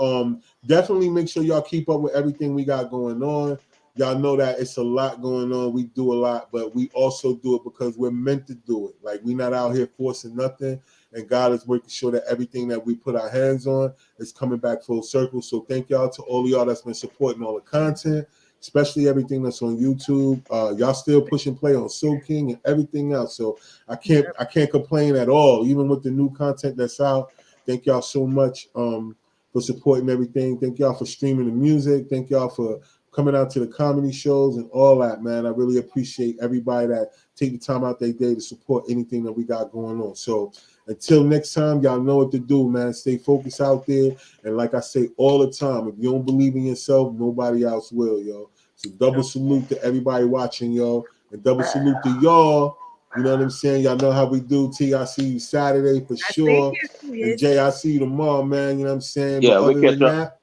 definitely make sure y'all keep up with everything we got going on. Y'all know that it's a lot going on. We do a lot, but we also do it because we're meant to do it. Like, we're not out here forcing nothing, and God is making sure that everything that we put our hands on is coming back full circle. So thank y'all to all of y'all that's been supporting all the content, especially everything that's on YouTube. Y'all still push and play on Soul King and everything else. So I can't complain at all, even with the new content that's out. Thank y'all so much for supporting everything. Thank y'all for streaming the music. Thank y'all for coming out to the comedy shows and all that, man. I really appreciate everybody that take the time out their day to support anything that we got going on. So until next time, y'all know what to do, man. Stay focused out there. And like I say all the time, if you don't believe in yourself, nobody else will, yo. So double salute to everybody watching, yo. And double salute to y'all. You know what I'm saying? Y'all know how we do. T, I see you Saturday for sure. And Jay, I see you tomorrow, man. You know what I'm saying? Yeah, but other than that,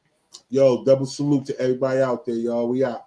yo, double salute to everybody out there, y'all. We out.